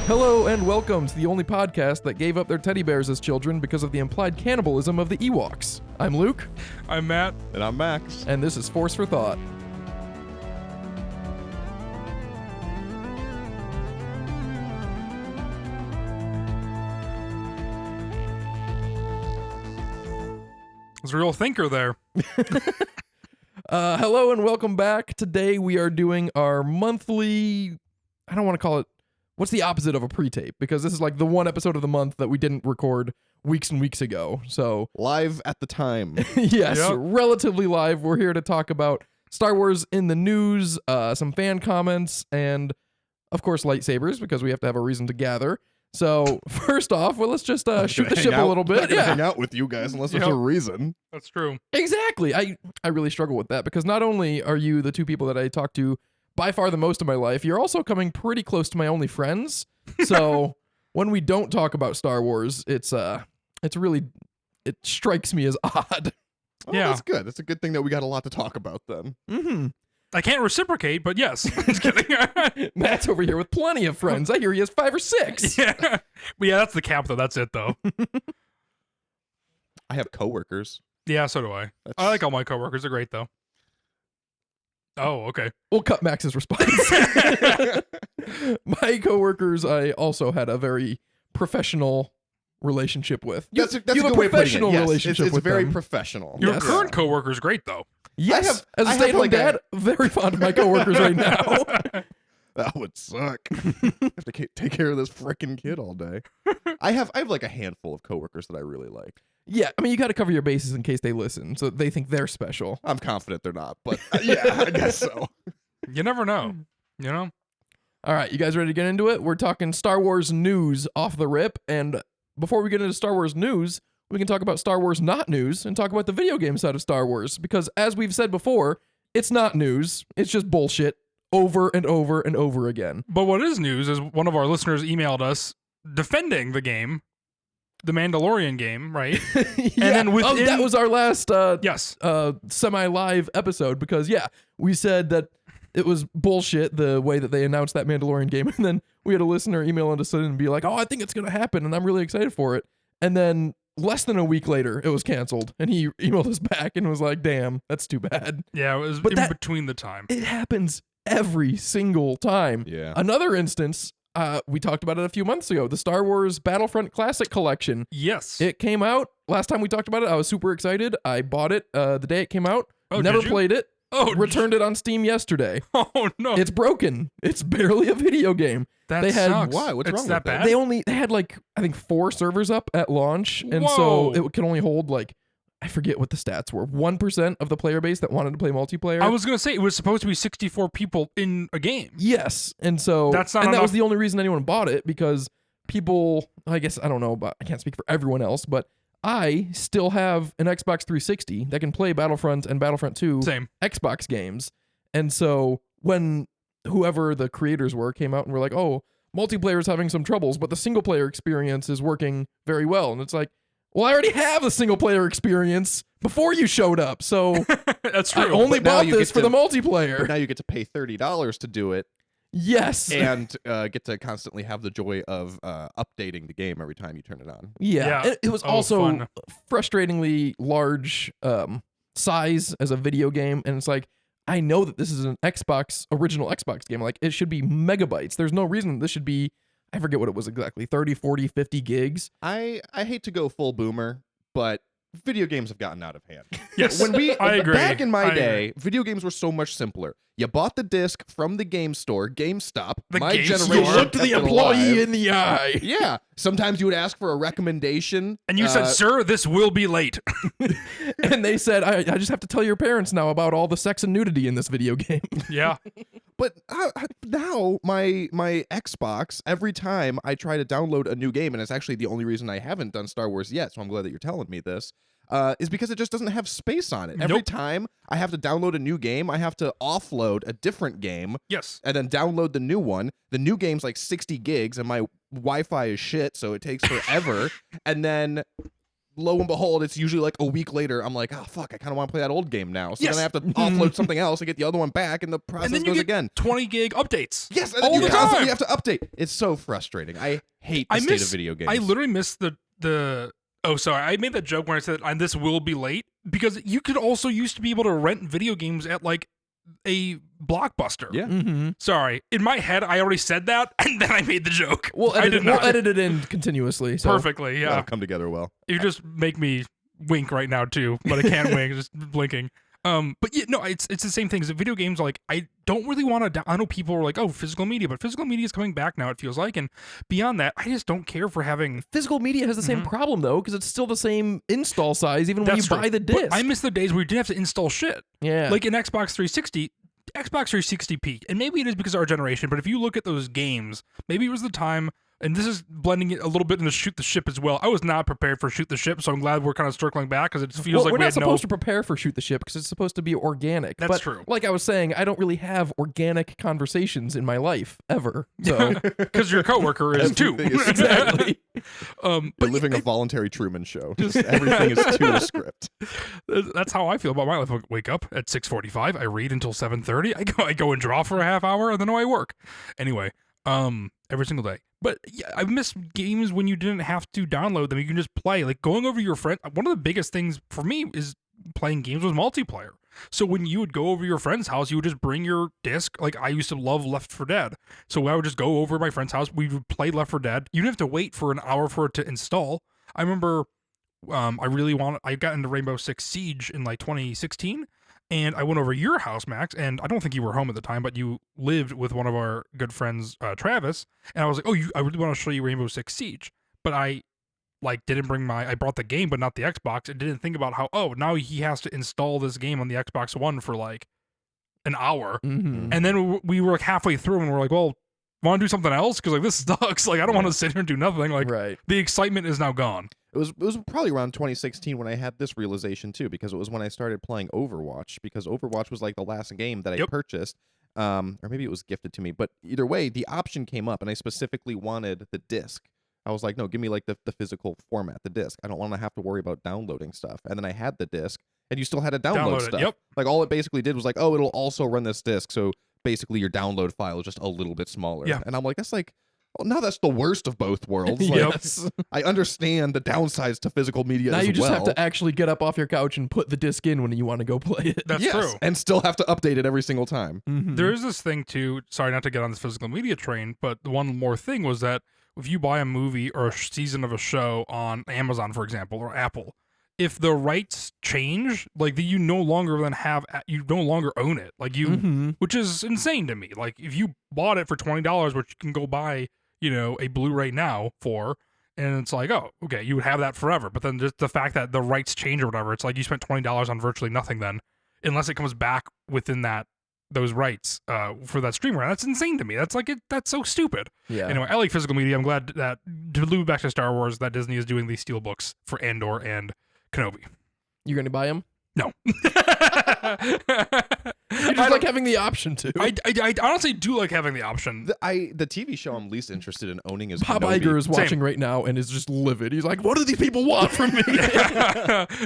Hello and welcome to the only podcast that gave up their teddy bears as children because of the implied cannibalism of the Ewoks. I'm Luke. I'm Matt. And I'm Max. And this is Force for Thought. There's a real thinker there. Hello and welcome back. Today we are doing our monthly, I don't want to call it, what's the opposite of a pre-tape? Because this is like the one episode of the month that we didn't record weeks and weeks ago. So Live at the time. yes, Yep. relatively live. We're here to talk about Star Wars in the news, some fan comments, and of course lightsabers, because we have to have a reason to gather. So first off, well, let's just shoot the ship a little bit. I'm not gonna hang out with you guys unless there's Yep. a reason. That's true. Exactly. I really struggle with that because not only are you the two people that I talk to by far the most of my life, you're also coming pretty close to my only friends. So when we don't talk about Star Wars, it's really, it strikes me as odd. Oh, Yeah. That's good. It's a good thing that we got a lot to talk about then. Mm-hmm. I can't reciprocate, but yes. Just kidding. Matt's over here with plenty of friends. I hear he has 5 or 6. Yeah. But yeah, that's the cap, though. That's it, though. I have coworkers. Yeah, so do I. That's- I like all my coworkers. They're great, though. Oh, okay. We'll cut Max's response. My coworkers, I also had a very professional relationship with. That's a you have good a way of putting it. professional Yes, relationship it's with very them. professional. Your Yes. current coworker's great, though. Yes, I as a have stay-at-home like dad, very fond of my coworkers right now. That would suck. I have to take care of this freaking kid all day. I have like a handful of coworkers that I really like. Yeah, I mean, you got to cover your bases in case they listen, so they think they're special. I'm confident they're not, but yeah, I guess so. You never know. You know? All right, you guys ready to get into it? We're talking Star Wars news off the rip, and before we get into Star Wars news, we can talk about Star Wars not news and talk about the video game side of Star Wars, because as we've said before, it's not news, it's just bullshit over and over and over again. But what is news is one of our listeners emailed us defending the game, the Mandalorian game, right? Yeah. then within- that was our last Yes. semi-live episode, because yeah, we said that it was bullshit the way that they announced that Mandalorian game, and then we had a listener email us in and be like, oh, I think it's gonna happen and I'm really excited for it, and then less than a week later it was canceled, and he emailed us back and was like, damn, that's too bad. Yeah, it was But in between the time. It happens every single time. Yeah. Another instance, we talked about it a few months ago, the Star Wars Battlefront Classic Collection. Yes. It came out last time we talked about it. I was super excited. I bought it the day it came out. Oh, Never did you? played it. Oh, Returned it on Steam yesterday. Oh, no. It's broken. It's barely a video game. That they had- sucks. Why? What's It's wrong that with that? bad? They had like, I think 4 servers up at launch, and Whoa. so it can only hold like, I forget what the stats were, 1% of the player base that wanted to play multiplayer. I was gonna say it was supposed to be 64 people in a game. Yes, and so That's not and that was enough. the only reason anyone bought it, because people, I guess, I don't know, but I can't speak for everyone else, but I still have an Xbox 360 that can play Battlefront and Battlefront 2 Same. Xbox games. And so when whoever the creators were came out and were like, oh, multiplayer is having some troubles, but the single player experience is working very well. And it's like, well, I already have a single player experience before you showed up. So That's I true. only But now bought you this get for to- the multiplayer. But now you get to pay $30 to do it Yes. and get to constantly have the joy of updating the game every time you turn it on. Yeah. Yeah. It was Oh, also fun. frustratingly large size as a video game. And it's like, I know that this is an original Xbox game. Like, it should be megabytes. There's no reason this should be, I forget what it was exactly, 30, 40, 50 gigs. I hate to go full boomer, but video games have gotten out of hand. Yes. When we I agree. back in my I day, agree. video games were so much simpler. You bought the disc from the game store, GameStop. The my game generation store? You looked the kept it employee alive. in the eye. Yeah. Sometimes you would ask for a recommendation. And you said, "Sir, this will be late." And they said, I just have to tell your parents now about all the sex and nudity in this video game. Yeah. But now my Xbox, every time I try to download a new game, and it's actually the only reason I haven't done Star Wars yet, so I'm glad that you're telling me this, is because it just doesn't have space on it. Every Nope. time I have to download a new game, I have to offload a different game Yes. and then download the new one. The new game's like 60 gigs, and my Wi-Fi is shit, so it takes forever. And then lo and behold, it's usually like a week later. I'm like, oh fuck, I kind of want to play that old game now. So Yes. then I have to offload something else and get the other one back, and the process And then you goes get again. 20 gig updates. Yes, and all then you the constantly time. have to update. It's so frustrating. I hate the state of video games. I literally missed the. Oh, sorry. I made that joke when I said this will be late because you could also used to be able to rent video games at like a Blockbuster. Yeah. Mm-hmm. Sorry. In my head, I already said that, and then I made the joke. We'll I edit, did we'll not. edit it in continuously. So. Perfectly. Yeah. That'll come together well. You just make me wink right now too, but I can't wink. Just blinking. But yeah, no, it's the same thing. As video games, like I don't really want to. I know people are like, oh, physical media, but physical media is coming back now. It feels like, and beyond that, I just don't care for having. Physical media has the same problem though, because it's still the same install size even when you That's true. buy the But disc. I miss the days where you didn't have to install shit. Yeah. Like in Xbox 360. Xbox 360 peaked, and maybe it is because of our generation, but if you look at those games, maybe it was the time, and this is blending it a little bit into Shoot the Ship as well. I was not prepared for Shoot the Ship, so I'm glad we're kind of circling back because it feels well, like we're we not had supposed to prepare for Shoot the Ship because it's supposed to be organic. That's but true. Like I was saying, I don't really have organic conversations in my life ever. So because your coworker is too. Everything is- exactly. You're But living a voluntary Truman Show. Just everything is to a script. that's how I feel about my life. I wake up at 6:45. I read until 7:30. I go and draw for a half hour, and then I work. Anyway, every single day. But yeah, I miss games when you didn't have to download them. You can just play. Like going over your friend. One of the biggest things for me is playing games with multiplayer. So when you would go over your friend's house, you would just bring your disc. Like I used to love Left 4 Dead. So I would just go over to my friend's house. We would play Left 4 Dead. You didn't have to wait for an hour for it to install. I remember I got into Rainbow Six Siege in like 2016. And I went over to your house, Max, and I don't think you were home at the time, but you lived with one of our good friends, Travis. And I was like, oh, I really want to show you Rainbow Six Siege. But I didn't bring I brought the game, but not the Xbox, and didn't think about how, oh, now he has to install this game on the Xbox One for like an hour. Mhm. And then we were like halfway through and we're like, well, want to do something else? Because like this sucks. Like I don't want to sit here and do nothing. Like Right. the excitement is now gone. It was probably around 2016 when I had this realization too, because it was when I started playing Overwatch, because Overwatch was like the last game that I Yep. purchased, or maybe it was gifted to me. But either way, the option came up, and I specifically wanted the disc. I was like, no, give me like the physical format, the disc. I don't want to have to worry about downloading stuff. And then I had the disc, and you still had to download Download it, stuff. yep. Like all it basically did was like, oh, it'll also run this disc, so basically your download file is just a little bit smaller. Yeah. And I'm like, that's like. Well, now that's the worst of both worlds. Like, Yes. I understand the downsides to physical media Now as you just well. have to actually get up off your couch and put the disc in when you want to go play it. That's Yes, true. and still have to update it every single time. Mhm. There is this thing too. Sorry, not to get on this physical media train, but the one more thing was that if you buy a movie or a season of a show on Amazon, for example, or Apple, if the rights change, like you no longer you no longer own it. Like you, Mhm. which is insane to me. Like if you bought it for $20, which you can go buy, a Blu-ray now for, and it's like, oh, okay, you would have that forever. But then just the fact that the rights change or whatever, it's like you spent $20 on virtually nothing then, unless it comes back within those rights for that streamer. That's insane to me. That's so stupid. Yeah. Anyway, I like physical media. I'm glad that, to move back to Star Wars, that Disney is doing these steelbooks for Andor and Kenobi. You're going to buy them? No. You just like having the option to. I honestly do like having the option. The TV show I'm least interested in owning is Bob Kenobi. Iger is watching right now and is just livid. He's like, what do these people want from me?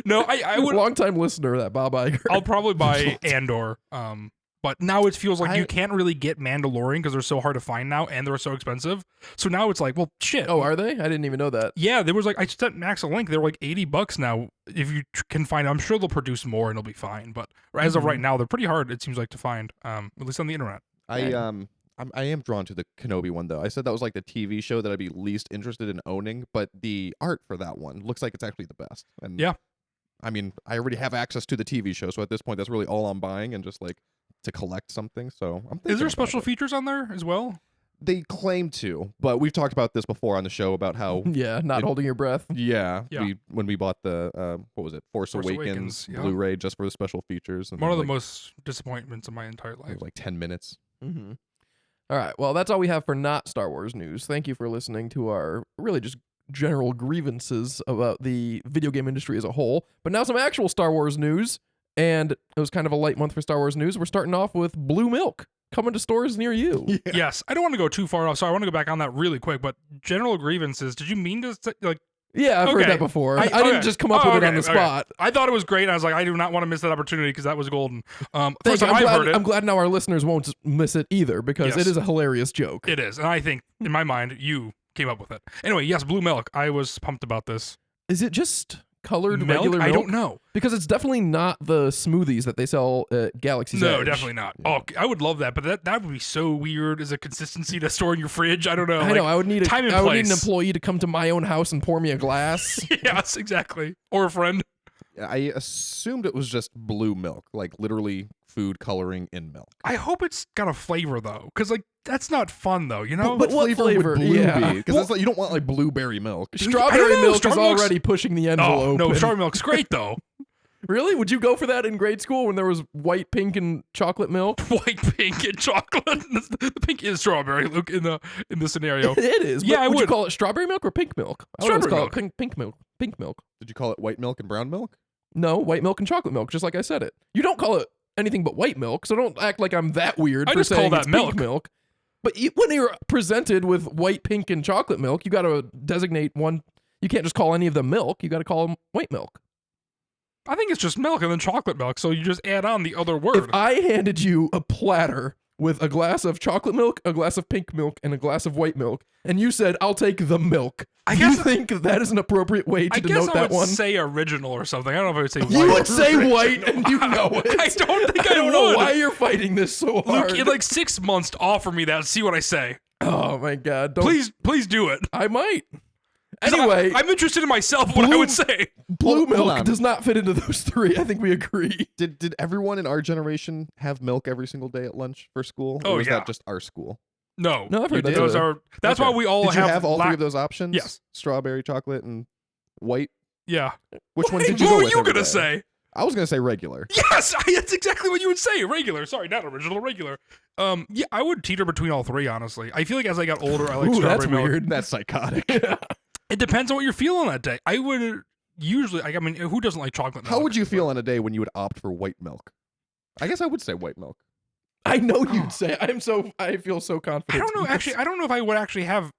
No, I would. Long-time listener, that Bob Iger. I'll probably buy Andor. But now it feels like you can't really get Mandalorian because they're so hard to find now and they're so expensive. So now it's like, well, shit. Oh, are they? I didn't even know that. Yeah, there was like, I sent Max a link. They were like $80 now. If you can find, I'm sure they'll produce more and it'll be fine. But as of right now, they're pretty hard. It seems like to find, at least on the internet. I am drawn to the Kenobi one though. I said that was like the TV show that I'd be least interested in owning, but the art for that one looks like it's actually the best. And Yeah. I mean, I already have access to the TV show, so at this point, that's really all I'm buying, and just like to collect something. So I'm. Is there thinking special about it. features on there as well? They claim to, but we've talked about this before on the show about how. Yeah, not holding your breath. Yeah, Yeah. when we bought the what was it, Force Awakens yeah. Blu-ray just for the special features. And One of the like, most disappointments of my entire it life. was like 10 minutes. Mm-hmm. All right. Well, that's all we have for not Star Wars news. Thank you for listening to our really just general grievances about the video game industry as a whole. But now some actual Star Wars news. And it was kind of a light month for Star Wars news. We're starting off with Blue Milk coming to stores near you. Yeah. Yes, I don't want to go too far off, so I want to go back on that really quick. But general grievances, did you mean to say, like Yeah, I've heard Okay. that before. I okay. didn't just come up with it on the okay. spot. I thought it was great. And I was like, I do not want to miss that opportunity because that was golden. Thank First you. time I've heard it. I'm glad now our listeners won't miss it either because Yes. it is a hilarious joke. It is, and I think in my mind you came up with it. Anyway, yes, blue milk. I was pumped about this. Is it just colored regular milk? I don't know. Because it's definitely not the smoothies that they sell at Galaxy's No, Edge. definitely not. Oh, I would love that, but that would be so weird as a consistency to store in your fridge. I don't know. I know. I would need time and I would need an place. employee to come to my own house and pour me a glass. Yes, exactly. Or a friend. I assumed it was just blue milk, like literally food coloring in milk. I hope it's got a flavor though, because like that's not fun though. You know. But what flavor? would blue Yeah. be? Because that's like you don't want like blueberry milk. I don't Strawberry know, milk strawberry is milk's- already pushing the Oh envelope. no, strawberry milk's great though. Really? Would you go for that in grade school when there was white, pink, and chocolate milk? White, pink, and chocolate. The pink is strawberry, Luke, in the scenario. It is. Yeah, but I would you would. call it strawberry milk or pink milk? I would always Strawberry call milk. it pink milk. Pink milk. Did you call it white milk and brown milk? No, white milk and chocolate milk, just like I said it. You don't call it anything but white milk, so don't act like I'm that weird I for just call saying that it's milk. pink milk. But when you're presented with white, pink, and chocolate milk, you got to designate one. You can't just call any of them milk. You got to call them white milk. I think it's just milk and then chocolate milk, so you just add on the other word. If I handed you a platter with a glass of chocolate milk, a glass of pink milk, and a glass of white milk, and you said, "I'll take the milk," I do guess- you think that is an appropriate way to I guess denote I that would one? say original or something. I don't know if I would say white. You would say white, and you know it. I don't think I don't know would. why you're fighting this so hard. Luke, in like 6 months, offer me that and see what I say. Oh my god! Don't, Please do it. I might. 'Cause Anyway, I'm interested in myself what I Blue- would say. blue hold milk on. does not fit into those three. I think we agree. Did everyone in our generation have milk every single day at lunch for school? Oh, or was yeah. that just our school? No, No, I've heard that those too. are. That's Okay. why we all Did you have. have all three of those options? Yes. Strawberry, chocolate, and white. Yeah. Which one did you What go were with you every gonna day? say? I was gonna say regular. Yes, that's exactly what you would say. Regular. Sorry, not original. Regular. Yeah, I would teeter between all three. Honestly, I feel like as I got older, I like Ooh, strawberry that's milk. weird. That's psychotic. It depends on what you're feeling that day. I would usually. I mean, who doesn't like chocolate milk? How would you feel on a day when you would opt for white milk? I guess I would say white milk. I know you'd say. I feel so confident. I don't know. in Actually, this. I don't know if I would actually have.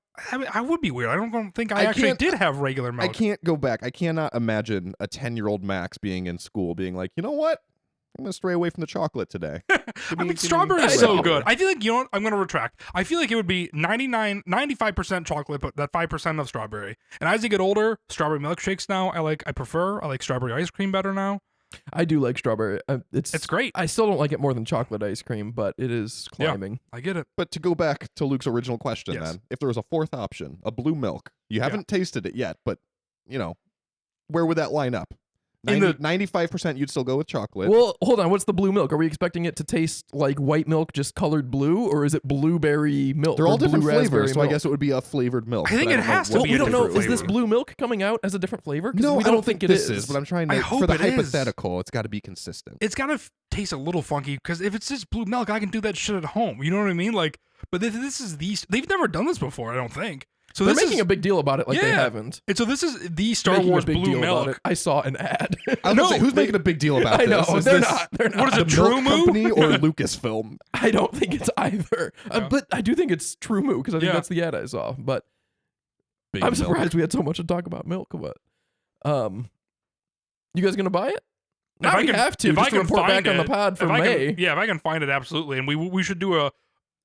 I would be weird. I don't think I I actually can't- did have regular milk. I can't go back. I cannot imagine a 10-year-old Max being in school being like, you know what? I'm gonna stray away from the chocolate today. I mean, strawberry is I so know. good. I feel like, you know what? I'm going to retract. I feel like it would be 95% chocolate, but that 5% of strawberry. And as you get older, strawberry milkshakes now, I prefer. I like strawberry ice cream better now. I do like strawberry. It's great. I still don't like it more than chocolate ice cream, but it is climbing. I get it. But to go back to Luke's original question, Yes. then, if there was a fourth option, a blue milk, you haven't tasted it yet, but you know, where would that line up? In the- 95%, you'd still go with chocolate. Well, hold on. What's the blue milk? Are we expecting it to taste like white milk, just colored blue, or is it blueberry milk? They're or all different blue raspberry flavors, so I milk? guess it would be a flavored milk. I think but it don't know has to what Well, be we a don't know. different Is this flavor. blue milk coming out as a different flavor? 'Cause No, we I don't think it this is. But I'm trying I to, hope for the it is. hypothetical, it's got to be consistent. It's got to taste a little funky because if it's just blue milk, I can do that shit at home. You know what I mean? Like, but this is they've never done this before, I don't think. So They're this making is, a big deal about it, like they Yeah. haven't. and so this is the Star Making a Wars big blue deal about milk. it. I saw an ad. I was gonna No, say, who's they- making a big deal about I know this? Is they're this not. They're not. What is the it, True milk Moo? company or Lucasfilm? I don't think it's either. Yeah. But I do think it's True Moo because I think Yeah. that's the ad I saw. But Big I'm milk. surprised we had so much to talk about milk. But you guys gonna buy it? Now we have to. if Just I to can report find back on the it- pod for if I May. Can, yeah, if I can find it, absolutely. And we should do a.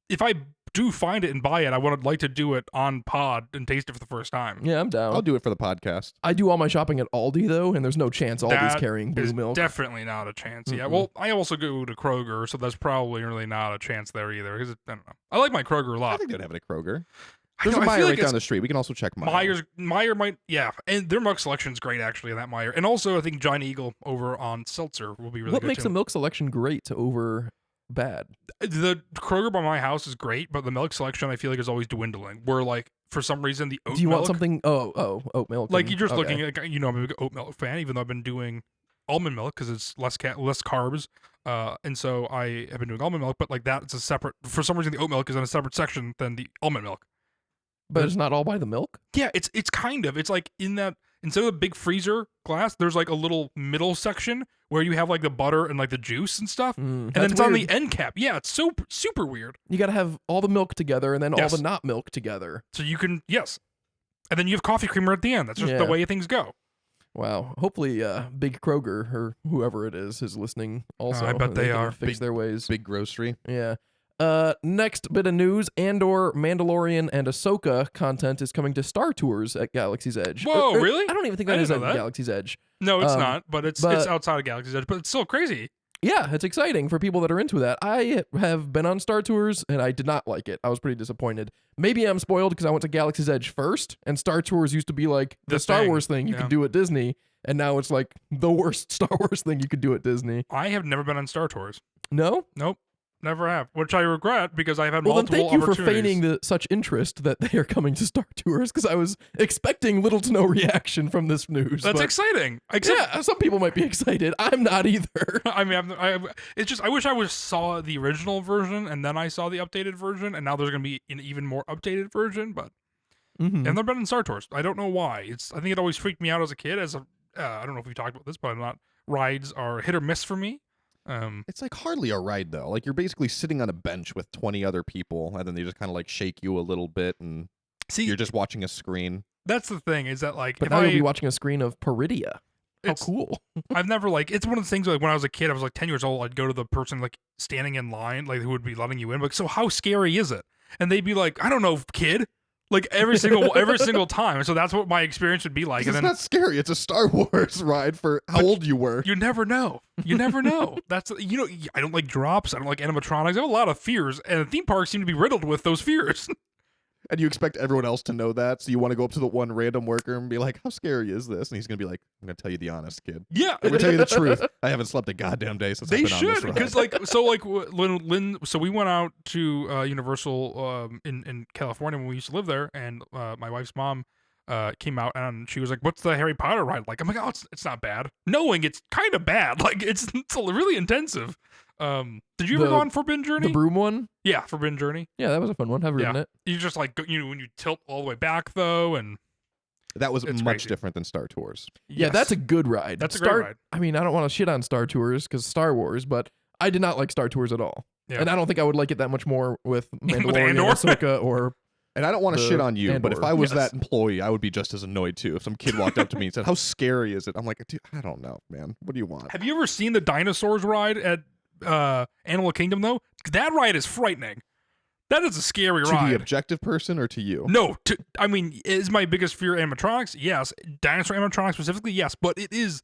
If I do find it and buy it, I would like to do it on pod and taste it for the first time. Yeah, I'm down. I'll do it for the podcast. I do all my shopping at Aldi though, and there's no chance Aldi's That carrying blue There's milk. definitely not a chance. Yeah. Mm-mm. Well, I also go to Kroger, so there's probably really not a chance there either. Because I don't know. I like my Kroger a I lot. think they'd have it at Kroger. I There's know, a I Meijer feel right like down it's the street. We can also check Meijer. Meijer might, yeah, and their milk selection's great actually in that Meijer, and also I think Giant Eagle over on Seltzer will be really What good makes too. the milk selection great to over bad? The Kroger by my house is great, but the milk selection I feel like is always dwindling. Where like for some reason the oat Do you milk, want something? Oh, oat milk. like and- you're just okay. looking at, you know, I'm a big oat milk fan, even though I've been doing almond milk because it's less carbs, and so I have been doing almond milk, but like that it's a separate. For some reason the oat milk is in a separate section than the almond milk. But it's not all by the milk. Yeah, it's kind of. It's like in that instead of the big freezer glass, there's like a little middle section where you have like the butter and like the juice and stuff. And then it's on the end cap. Yeah, it's so super weird. You got to have all the milk together and then Yes. all the not milk together. So you can, yes. And then you have coffee creamer at the end. That's just the Yeah. way things go. Wow. Hopefully, Big Kroger or whoever it is listening also. I bet they can are. Fix their ways. Big grocery. Yeah. Next bit of news: Andor, Mandalorian, and Ahsoka content is coming to Star Tours at Galaxy's Edge. Whoa, really? I don't even think I that is didn't at know that. Galaxy's Edge. No, it's not, but it's but- outside of Galaxy's Edge. But it's still crazy. Yeah, it's exciting for people that are into that. I have been on Star Tours and I did not like it. I was pretty disappointed. Maybe I'm spoiled because I went to Galaxy's Edge first, and Star Tours used to be like the The Star thing, Wars thing you yeah. could do at Disney, and now it's like the worst Star Wars thing you could do at Disney. I have never been on Star Tours. No? Nope, never have. Which I regret because I've had Well, then multiple thank you for opportunities. feigning such interest that they are coming to Star Tours, because I was expecting little to no reaction from this news. That's but exciting. Except, yeah, some people might be excited. I'm not either. I mean, it's just I wish I saw the original version and then I saw the updated version, and now there's gonna be an even more updated version. But Mhm. I've never been in Star Tours. I don't know why. I think it always freaked me out as a kid. I don't know if we talked about this, but I'm not. Rides are hit or miss for me. It's like hardly a ride though. Like you're basically sitting on a bench with 20 other people, and then they just kind of like shake you a little bit, and See, you're just watching a screen. that's the thing is that like But if now you'll be watching a screen of Peridia. How It's- cool. I've never like it's one of the things like when I was a kid, I was like 10 years old, I'd go to the person like standing in line, like who would be letting you in. Like, so how scary is it? And they'd be like, I don't know, kid. Like every single time. And so that's what my experience would be like. It's And then not scary. It's a Star Wars ride for how But old you were. you never know. You never know. That's I don't like drops. I don't like animatronics. I have a lot of fears, and theme parks seem to be riddled with those fears. And you expect everyone else to know that, so you want to go up to the one random worker and be like, "How scary is this?" And he's gonna be like, "I'm gonna tell you the honest, kid. Yeah, I'm gonna tell you the truth. I haven't slept a goddamn day since they I've been on this should ride." because like so like Lynn. So we went out to Universal in California when we used to live there, and my wife's mom came out and she was like, "What's the Harry Potter ride like?" I'm like, "Oh, it's not bad." Knowing it's kind of bad, like it's really intensive. Did you ever The- go on Forbidden Journey? The broom one? Yeah, Forbidden Journey. Yeah, that was a fun one. I've ridden it. You just like when you tilt all the way back though, and that was It's much crazy. different than Star Tours. Yeah, yes. that's a good ride. That's a great ride. I mean, I don't want to shit on Star Tours because Star Wars, but I did not like Star Tours at all. Yeah. And I don't think I would like it that much more with Mandalorian, Andor? Ahsoka, or And I don't want to The shit on you, but if Andor. I was Yes. that employee, I would be just as annoyed too. If some kid walked up to me and said, "How scary is it?" I'm like, "Dude, I don't know, man. What do you want?" Have you ever seen the dinosaurs ride at Animal Kingdom though? That ride is frightening. That is a scary To ride. the objective person or to you? No, I mean, is my biggest fear animatronics? Yes. Dinosaur animatronics specifically? Yes. But it is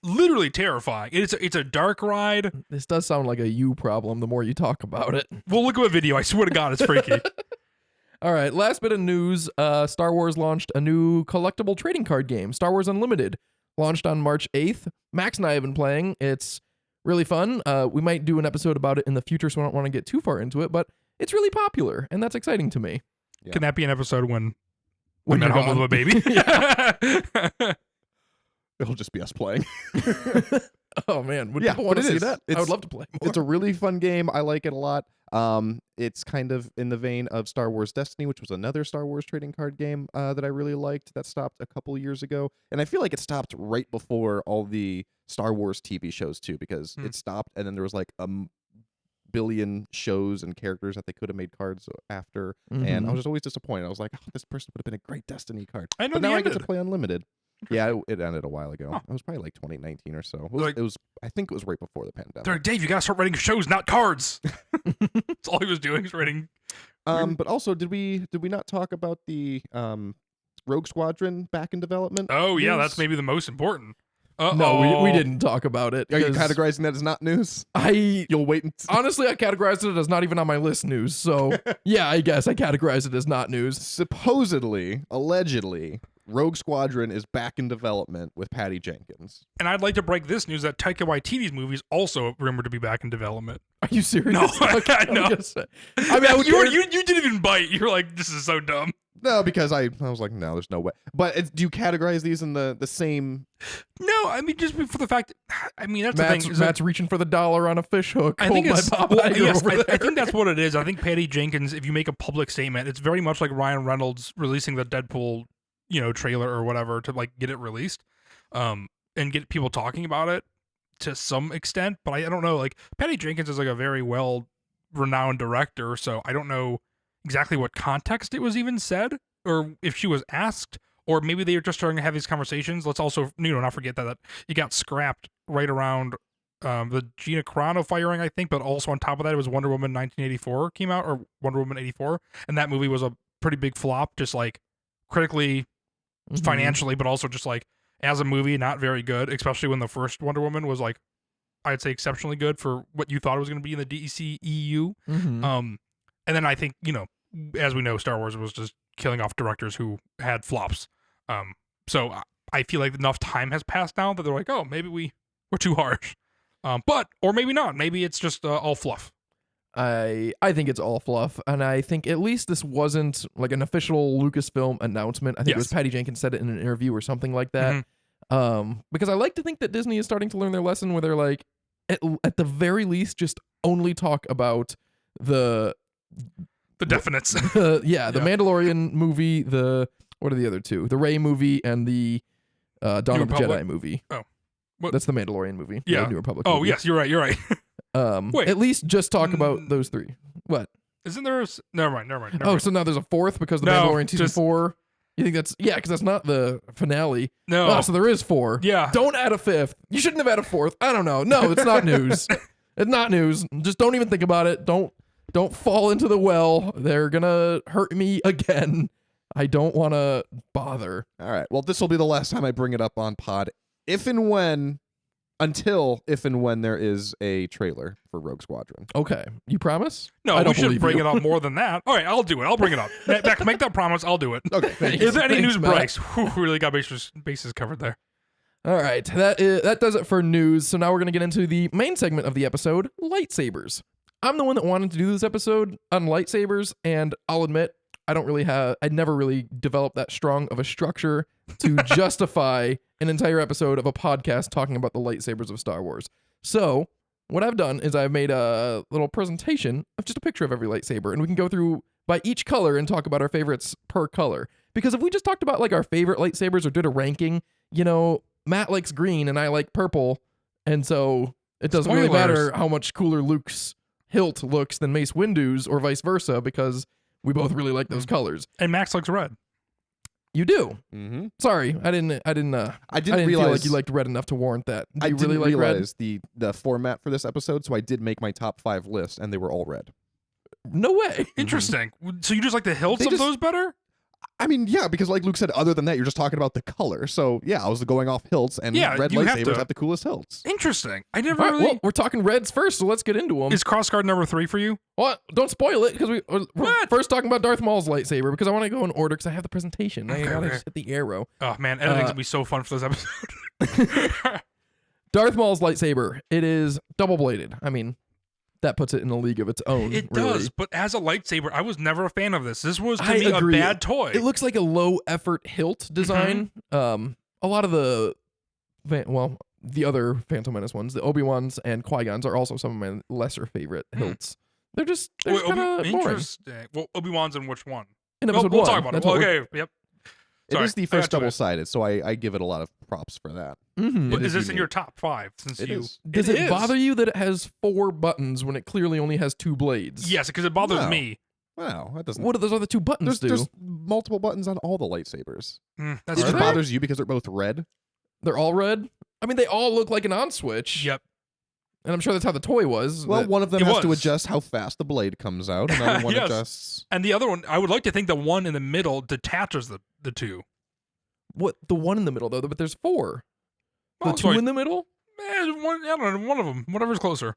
literally terrifying. It's a dark ride. this does sound like a you problem the more you talk about it. We'll look at a video. I swear to God, it's freaky. All right, last bit of news. Star Wars launched a new collectible trading card game, Star Wars Unlimited, launched on March 8th. Max and I have been playing. It's really fun. We might do an episode about it in the future, so I don't want to get too far into it, but it's really popular, and that's exciting to me. Yeah. Can that be an episode when When I'm at you're home with gone. a baby? It'll just be us playing. Oh, man. Would Yeah, people want but to it see is. that? I It's- would love to play more. It's a really fun game. I like it a lot. It's kind of in the vein of Star Wars Destiny, which was another Star Wars trading card game that I really liked. That stopped a couple years ago, and I feel like it stopped right before all the Star Wars TV shows too, because it stopped, and then there was like billion shows and characters that they could have made cards after, and I Mhm. was just always disappointed. I was like, oh, this person would have been a great Destiny card. I know But they now I get to ended. play Unlimited. Yeah, it ended a while ago. Huh. It was probably like 2019 or so. Like- It was I think it was right before the pandemic. They're like, Dave, you gotta start writing shows, not cards. That's all he was doing is writing. But also, did we not talk about the Rogue Squadron back in development? Oh yeah, news? that's maybe the most important. No, we didn't talk about it. Are you 'cause categorizing that as not news? I You'll wait and honestly, I categorized it as not even on my list news. So yeah, I guess I categorized it as not news. supposedly, allegedly, Rogue Squadron is back in development with Patty Jenkins. And I'd like to break this news that Taika Waititi's movie is also rumored to be back in development. Are you serious? No, Okay, I I'm know. gonna say- I mean, I would you, care- you didn't even bite. You're like, this is so dumb. No, because I was like, no, there's no way. But do you categorize these in the same? No, I mean just for the fact. I mean that's the Matt's, thing. is that Matt's reaching for the dollar on a fish hook. I think Hold it's my Bob well, Iger yes, over I there. think that's what it is. I think Patty Jenkins, if you make a public statement, it's very much like Ryan Reynolds releasing the Deadpool, trailer or whatever to like get it released, and get people talking about it to some extent. But I don't know. Like Patty Jenkins is like a very well renowned director, so I don't know. exactly what context it was even said, or if she was asked, or maybe they were just starting to have these conversations. Let's also, not forget that it got scrapped right around the Gina Carano firing, I think, but also on top of that, it was Wonder Woman 1984 came out, or Wonder Woman 84, and that movie was a pretty big flop, just like critically, financially, but also just like as a movie, not very good, especially when the first Wonder Woman was like, I'd say exceptionally good for what you thought it was going to be in the DCEU. And then I think, as we know, Star Wars was just killing off directors who had flops. So I feel like enough time has passed now that they're like, oh, maybe we're too harsh. Or maybe not. Maybe it's just all fluff. I think it's all fluff, and I think at least this wasn't like an official Lucasfilm announcement. I think it was Patty Jenkins said it in an interview or something like that. Because I like to think that Disney is starting to learn their lesson where they're like, at the very least, just only talk about the definites. The Mandalorian movie, what are the other two? The Rey movie and the Dawn of the Jedi movie. Oh. What? That's the Mandalorian movie. Yeah. The New Republic Oh, movie. yes, you're right. Wait. At least just talk about those three. What? Isn't there never mind. Oh, so now there's a fourth because the Mandalorian season 4. You think that's because that's not the finale. No. Oh, so there is 4. Yeah. Don't add a 5th. You shouldn't have had a 4th. I don't know. No, it's not news. It's not news. Just don't even think about it. Don't fall into the well. They're gonna hurt me again. I don't want to bother. All right. Well, this will be the last time I bring it up on pod. If and when there is a trailer for Rogue Squadron. Okay. You promise? No, I don't we should believe bring you. it up more than that. All right, I'll do it. I'll bring it up. Beck, make that promise. I'll do it. Okay. Thank Is there any Thanks, news Matt. breaks? Whew, we really got bases covered there. All right. That does it for news. So now we're going to get into the main segment of the episode, lightsabers. I'm the one that wanted to do this episode on lightsabers, and I'll admit, I never really developed that strong of a structure to justify an entire episode of a podcast talking about the lightsabers of Star Wars. So what I've done is I've made a little presentation of just a picture of every lightsaber, and we can go through by each color and talk about our favorites per color. Because if we just talked about like our favorite lightsabers or did a ranking, Matt likes green and I like purple, and so it doesn't really matter how much cooler Luke's hilt looks than Mace Windu's or vice versa, because we both really like those colors. And Max likes red. You do. Mm-hmm. Sorry, I didn't realize feel like you liked red enough to warrant that. Do you really didn't like realize the format for this episode, so I did make my top 5 list, and they were all red. red? No way. Interesting. So you just like the hilts of those better? I mean, yeah, because like Luke said, other than that, you're just talking about the color. So yeah, I was going off hilts, and red you lightsabers have the coolest hilts. Interesting. I never All right, really. well, we're talking reds first, so let's get into them. Is crossguard number 3 for you? What? Don't spoil it, because we're first talking about Darth Maul's lightsaber, because I want to go in order, because I have the presentation. I gotta just hit the arrow. Oh man, editing's gonna be so fun for this episode. Darth Maul's lightsaber. It is double bladed. I mean, that puts it in a league of its own. It really. does, but as a lightsaber, I was never a fan of this. This was to I me agree. a bad toy. It looks like a low effort hilt design. A lot of the other Phantom Menace ones, the Obi-Wans and Qui-Gons, are also some of my lesser favorite hilts. They're just kind of boring. Interesting. Well, Obi-Wan's in which one? In episode we'll 1. talk about it. That's what Okay, yep. It is the Sorry, I first got you. double-sided, so I give it a lot of props for that. Mhm. But It is is this in unique. your top 5? Since It you is. Does it is. bother you that it has 4 buttons when it clearly only has 2 blades? Yes, because it bothers No. me. Wow, that doesn't. What do those other 2 buttons do? There's multiple buttons on all the lightsabers. That's It true. bothers you because they're both red. They're all red? I mean, they all look like an on switch. Yep. And I'm sure that's how the toy was. Well, that- one of them It has to was. adjust how fast the blade comes out. Another one Yes. adjusts. And the other one, I would like to think the one in the middle detaches the two. what the one in the middle though? But there's 4. The Oh, 2 sorry. in the middle? One, I don't know, one of them, whatever's closer.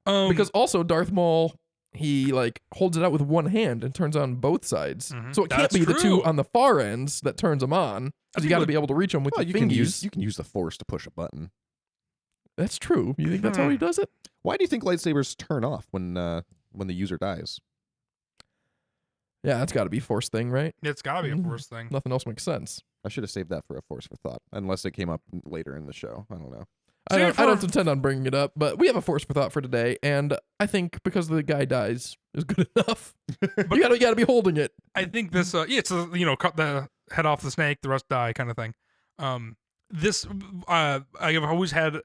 Because also Darth Maul, he like holds it out with one hand and turns on both sides. Mhm. So it can't That's be the 2 true. on the far ends that turns them on. I Because you think got to what- be able to reach them with Well, your you can fingers. use the force to push a button. That's true. You think that's how he does it? Why do you think lightsabers turn off when the user dies? Yeah, that's got to be force thing, right? it's got to be a force thing. Nothing else makes sense. I should have saved that for a force for thought, unless it came up later in the show. I don't know. I Save it don't for- intend on bringing it up, but we have a force for thought for today, and I think because the guy dies is good enough. you gotta be holding it. I think this, it's cut the head off the snake, the rest die kind of thing. This, I've always had,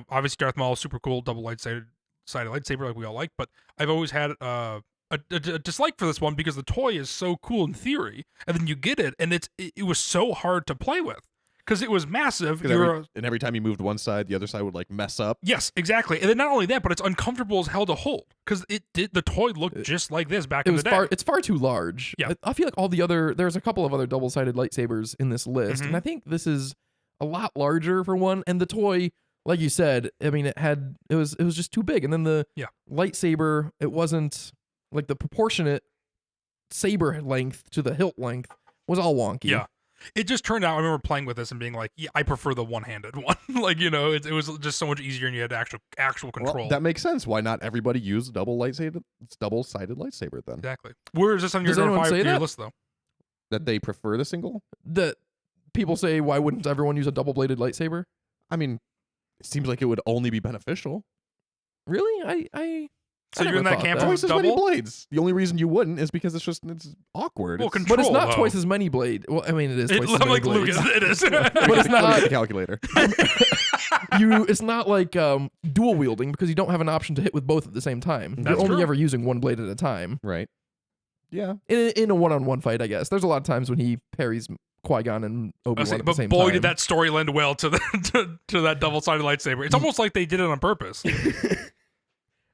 obviously Darth Maul, super cool double sided lightsaber like we all like, but I've always had a a dislike for this one because the toy is so cool in theory, and then you get it, and it was so hard to play with because it was massive. And every time you moved one side, the other side would like mess up. Yes, exactly. And then not only that, but it's uncomfortable as hell to hold because the toy looked just like this back in the day. It's far too large. Yeah. I feel like there's a couple of other double-sided lightsabers in this list, and I think this is a lot larger for one. And the toy, like you said, I mean, it was just too big. And then the lightsaber, it wasn't like the proportionate saber length to the hilt length was all wonky. Yeah. It just turned out, I remember playing with this and being like, yeah, I prefer the one-handed one. Like, it was just so much easier and you had actual control. Well, that makes sense. Why not everybody use double-sided lightsaber then? Exactly. Where is this on your list, though? That they prefer the single? That people say, why wouldn't everyone use a double-bladed lightsaber? I mean, it seems like it would only be beneficial. Really? So you're in that camp Twice of as many double? blades. The only reason you wouldn't is because it's awkward. Well, But it's not though. twice as many blade. Well, I mean, it is twice as I'm many like, blades. Lucas, it is. But it's not the calculator. it's not like dual wielding because you don't have an option to hit with both at the same time. That's You're only true. ever using one blade at a time. Right. Yeah. In a one-on-one fight, I guess. There's a lot of times when he parries Qui-Gon and Obi-Wan at the But same boy, time. did that story lend well to to that double-sided lightsaber. It's almost like they did it on purpose.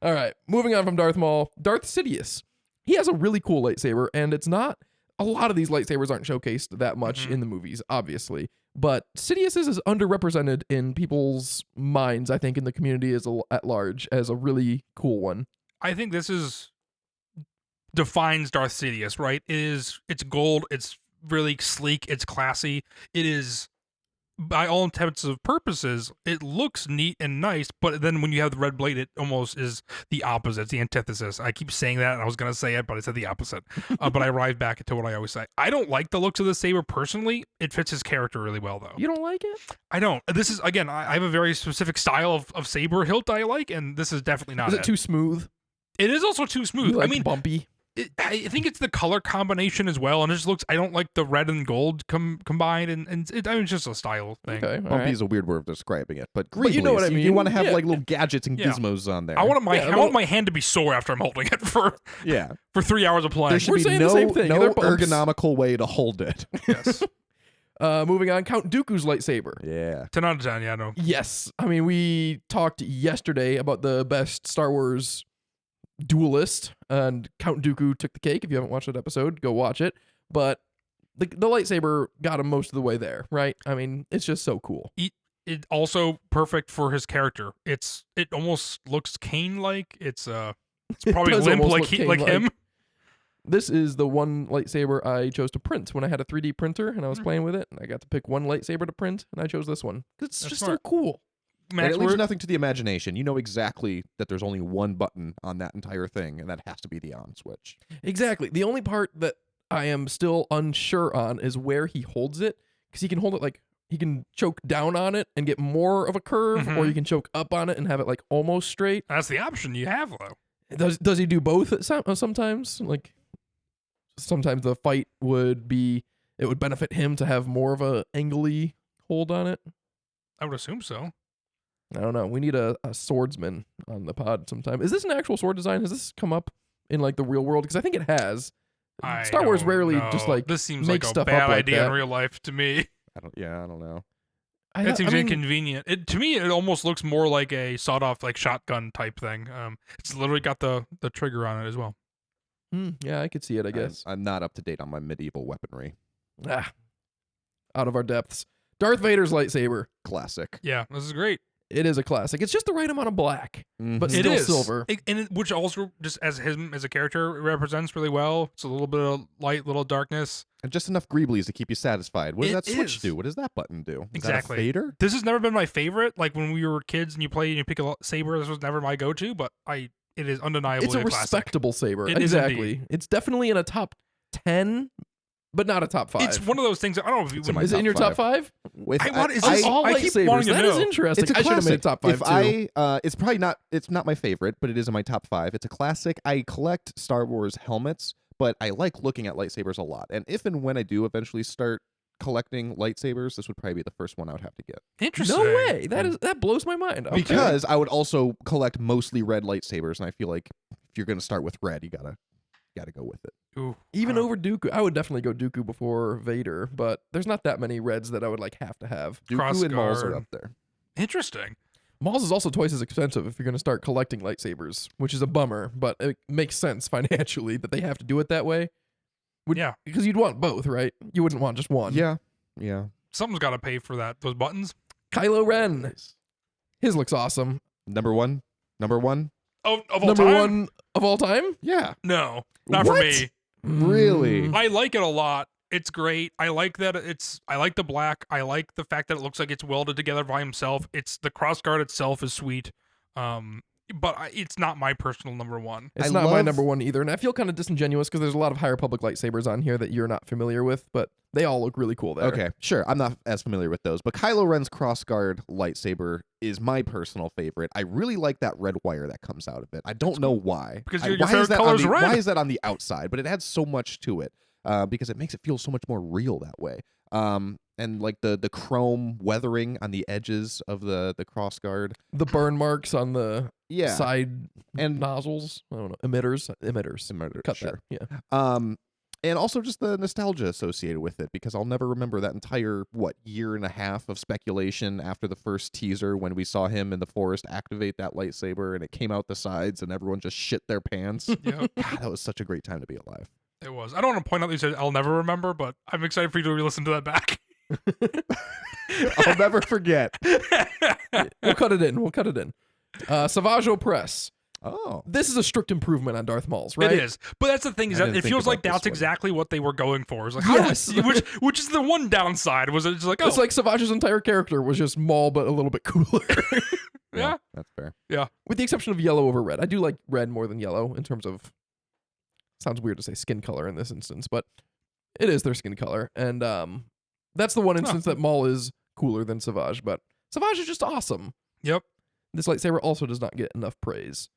All right, moving on from Darth Maul, Darth Sidious. He has a really cool lightsaber, and it's not... A lot of these lightsabers aren't showcased that much in the movies, obviously. But Sidious's is underrepresented in people's minds, I think, in the community at large, as a really cool one. I think this defines Darth Sidious, right? It's gold, it's really sleek, it's classy. It is, by all intents and purposes, it looks neat and nice, but then when you have the red blade, it almost is the opposite. It's the antithesis. I keep saying that, and I was going to say it, but I said the opposite. But I arrive back to what I always say. I don't like the looks of the saber personally. It fits his character really well, though. You don't like it? I don't. This is, again, I have a very specific style of saber hilt I like, and this is definitely not Is it too smooth? It is also too smooth. You like I mean, bumpy? I think it's the color combination as well, and it just looks. I don't like the red and gold combined, and it's just a style thing. Okay, all Bumpy right. is a weird word of describing it, but But you know what I mean. You want to have Yeah. like little gadgets and Yeah. gizmos on there. I want Yeah, I want my hand to be sore after I'm holding it for Yeah. 3 hours of playing. There should We're be saying the no, same thing. no They're bumps. ergonomical way to hold it. Yes, Moving on, Count Dooku's lightsaber. Yeah. 10 out of 10. Yeah, no. Yes. I mean, we talked yesterday about the best Star Wars duelist, and Count Dooku took the cake. If you haven't watched that episode, go watch it. But the lightsaber got him most of the way there, right? I mean, it's just so cool. It also perfect for his character. It almost looks Kane-like. It's probably does limp almost like look him. This is the one lightsaber I chose to print when I had a 3D printer and I was playing with it. And I got to pick one lightsaber to print, and I chose this one. It's That's just smart. so cool. And Max, it leaves we're- nothing to the imagination. You know exactly that there's only one button on that entire thing, and that has to be the on switch. Exactly. The only part that I am still unsure on is where he holds it, because he can hold it like he can choke down on it and get more of a curve, or you can choke up on it and have it like almost straight. that's the option you have, though. Does he do both sometimes? Like sometimes the fight would benefit him to have more of a angly hold on it. I would assume so. I don't know. We need a swordsman on the pod sometime. Is this an actual sword design? Has this come up in like the real world? Because I think it has. Star Wars don't rarely know. just like this seems make like a stuff bad up like idea that. in real life to me. I don't know. That seems I mean, inconvenient. To me, it almost looks more like a sawed-off like shotgun type thing. It's literally got the trigger on it as well. Yeah, I could see it. I guess. I'm not up to date on my medieval weaponry. Out of our depths. Darth Vader's lightsaber. Classic. Yeah, this is great. It is a classic. It's just the right amount of black, but Mhm. still It is silver. which also just as him as a character represents really well. It's a little bit of light, little darkness. And just enough greeblies to keep you satisfied. What does It that switch is. do? What does that button do? Is Exactly. that a fader? This has never been my favorite. Like when we were kids and you play and you pick a saber, this was never my go-to. But it is undeniably It's a classic. respectable saber. It is exactly. indeed. It's definitely in a top 10, but not a top 5. It's one of those things. I don't know if you It's in my Is it in top your top 5. 5? With what is Of this? all I keep lightsabers, wanting to that is know. interesting. It's a I should have made classic. top 5 too. It's probably not. It's not my favorite, but it is in my top 5. It's a classic. I collect Star Wars helmets, but I like looking at lightsabers a lot. And if and when I do eventually start collecting lightsabers, this would probably be the first one I would have to get. Interesting. No way. That blows my mind. Okay. Because I would also collect mostly red lightsabers, and I feel like if you're going to start with red, you gotta got to go with it. Ooh, Even uh, over Dooku. I would definitely go Dooku before Vader, but there's not that many reds that I would like have to have. Dooku and Maul's are Crossguard. up there. Interesting. Maul's is also twice as expensive if you're going to start collecting lightsabers, which is a bummer, but it makes sense financially that they have to do it that way. Yeah. Because you'd want both, right? You wouldn't want just one. Yeah. Something's got to pay for that. Those buttons. Kylo Ren. His looks awesome. Number one. Oh, of all Number time? one of all time? Yeah. No, not for What? me. Really? Mm. I like it a lot. It's great. I like that I like the black. I like the fact that it looks like it's welded together by himself. It's the crossguard itself is sweet. But it's not my personal number one. It's I not my love- number one either, and I feel kind of disingenuous because there's a lot of High Republic lightsabers on here that you're not familiar with, but they all look really cool there. Okay, sure. I'm not as familiar with those, but Kylo Ren's crossguard lightsaber is my personal favorite. I really like that red wire that comes out of it. I don't know why. Because I- your why favorite is that color on is the- red. Why is that on the outside? But it adds so much to it because it makes it feel so much more real that way. And like the chrome weathering on the edges of the crossguard. The burn marks on the Yeah. side And nozzles. I don't know. Emitters. Cut sure. that. Yeah. And also just the nostalgia associated with it, because I'll never remember that entire year and a half of speculation after the first teaser when we saw him in the forest activate that lightsaber and it came out the sides and everyone just shit their pants. Yeah, God, that was such a great time to be alive. it was. I don't want to point out that you said I'll never remember, but I'm excited for you to re-listen to that back. I'll never forget. We'll cut it in. Savage Opress. Oh, This is a strict improvement on Darth Maul's, right? It is, but that's the thing is I that didn't it think feels like about this that's one. exactly what they were going for. It's like, Yes. which is the one downside was it's like, oh, It's like Savage's entire character was just Maul, but a little bit cooler. yeah, that's fair. With the exception of yellow over red. I do like red more than yellow in terms of, sounds weird to say skin color in this instance, but it is their skin color. And that's the one instance that Maul is cooler than Savage, but Savage is just awesome. Yep. This lightsaber also does not get enough praise.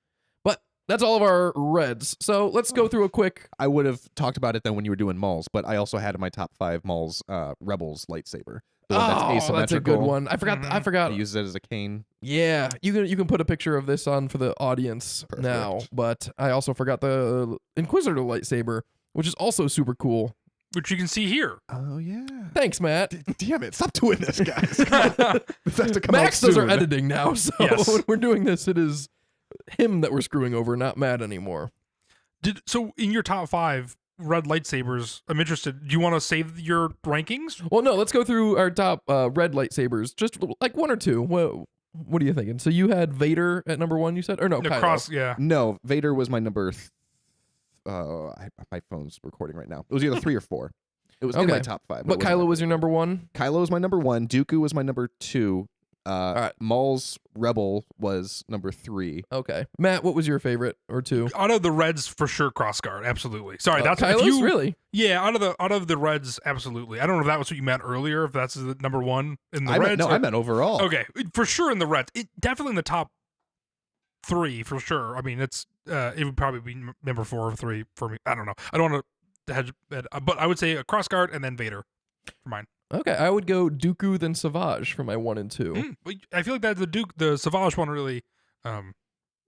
But that's all of our reds. So let's go through a quick. I would have talked about it then when you were doing Maul's, but I also had in my top 5 Maul's Rebels lightsaber. The one that's asymmetrical. That's a good one. I forgot. I forgot. He uses it as a cane. Yeah, you can put a picture of this on for the audience now. Perfect. But I also forgot the Inquisitor lightsaber, which is also super cool. Which you can see here. Oh yeah. Thanks, Matt. Damn it! Stop doing this, guys. This has to come Max out does our soon. editing now, so Yes. when we're doing this, it is him that we're screwing over, not Matt anymore. So in your top 5 red lightsabers, I'm interested. Do you want to save your rankings? Well, no, let's go through our top red lightsabers, just like one or two. What are you thinking? So you had Vader at number 1, you said, or no? The Kylo. cross, yeah. No, Vader was my number. My phone's recording right now. It was either 3 or 4. It was in Okay. my top 5. But Kylo was your number 1. Kylo was my number 1. Dooku was my number 2. right. Maul's Rebel was number 3. Okay, Matt, what was your favorite or 2? Out of the reds, for sure, crossguard. Absolutely. Sorry, that's if Kylo's you really. Yeah, out of the reds, absolutely. I don't know if that was what you meant earlier. If that's the number 1 in the I reds. meant, I meant overall. Okay, for sure in the reds. It definitely in the top 3 for sure. I mean, it's it would probably be number 4 or 3 for me. I don't know. I don't want to hedge, but I would say a crossguard and then Vader for mine. Okay, I would go Dooku then Savage for my 1 and 2. But I feel like that the Savage one really,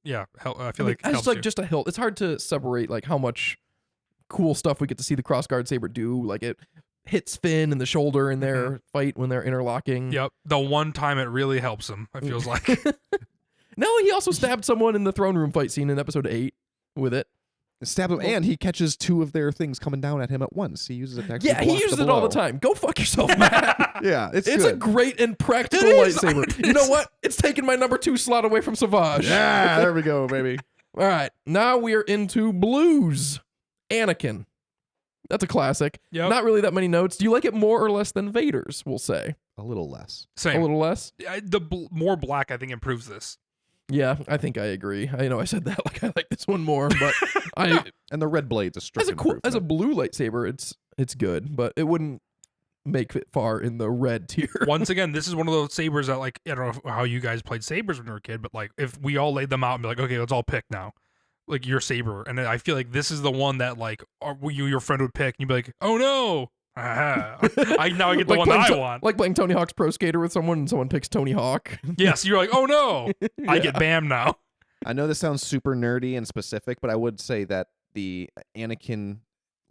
yeah. I feel like it's helps like you. just a hilt. It's hard to separate like how much cool stuff we get to see the crossguard saber do. Like it hits Finn in the shoulder in their fight when they're interlocking. Yep, the one time it really helps him. It feels like. No, he also stabbed someone in the throne room fight scene in episode 8 with it. Stab him, and he catches 2 of their things coming down at him at once. He uses it to actually Yeah, he block uses the it all the blow. time. Go fuck yourself, Matt. Yeah, it's It's a good. great and practical It is. lightsaber. You know what? It's taking my number 2 slot away from Savage. Yeah, there we go, baby. All right, now we are into blues. Anakin. That's a classic. Yep. Not really that many notes. Do you like it more or less than Vader's, we'll say? A little less. Same. A little less? More black, I think, improves this. Yeah, I think I agree. I know I said that like I like this one more, but I And the red blade's a strict as a improvement. blue lightsaber, it's good, but it wouldn't make it far in the red tier. Once again, this is one of those sabers that, like, I don't know how you guys played sabers when you were a kid, but like if we all laid them out and be like, okay, let's all pick now, like your saber, and I feel like this is the one that like your friend would pick, and you'd be like, oh no, I get the one that I want. Like playing Tony Hawk's Pro Skater with someone and someone picks Tony Hawk. Yes, you're like, oh no, I get Yeah. Bam now. I know this sounds super nerdy and specific, but I would say that the Anakin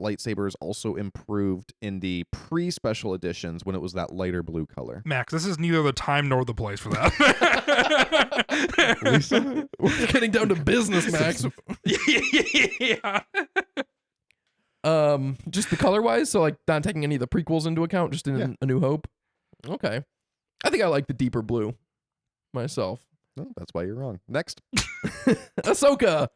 lightsabers also improved in the pre-special editions when it was that lighter blue color. Max, this is neither the time nor the place for that. Lisa? We're getting down to business, Max. Yeah. Just the color wise, so like not taking any of the prequels into account, just in Yeah. A New Hope. Okay, I think I like the deeper blue myself. No, that's why you're wrong. Next. Ahsoka.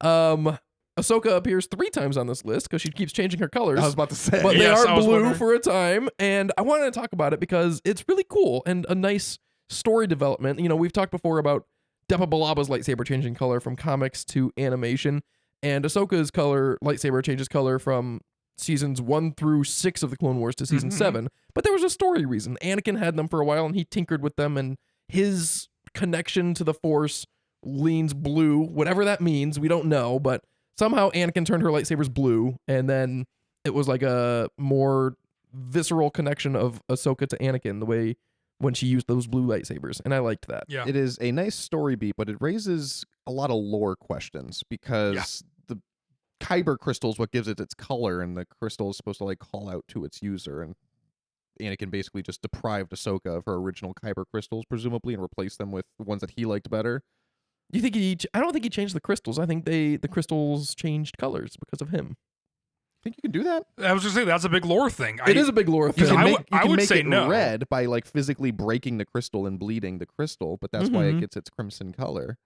Ahsoka appears 3 times on this list because she keeps changing her colors. I was about to say. But Yes, they I are was blue wondering. for a time, and I wanted to talk about it because it's really cool and a nice story development. You know, we've talked before about Depa Biloba's lightsaber changing color from comics to animation, and Ahsoka's lightsaber changes color from seasons 1 through 6 of the Clone Wars to season Mhm. 7. But there was a story reason. Anakin had them for a while, and he tinkered with them, and his connection to the Force leans blue, whatever that means. We don't know, but somehow Anakin turned her lightsabers blue, and then it was like a more visceral connection of Ahsoka to Anakin, the way when she used those blue lightsabers, and I liked that. Yeah. It is a nice story beat, but it raises a lot of lore questions because the kyber crystal is what gives it its color, and the crystal is supposed to like call out to its user, and Anakin basically just deprived Ahsoka of her original kyber crystals, presumably, and replaced them with the ones that he liked better. You think I don't think he changed the crystals. I think the crystals changed colors because of him. Think you can do that? I was just saying that's a big lore thing. It is a big lore You thing. can I make, would- you I can would make say it no. red by like physically breaking the crystal and bleeding the crystal, but that's why it Mhm. gets its crimson color.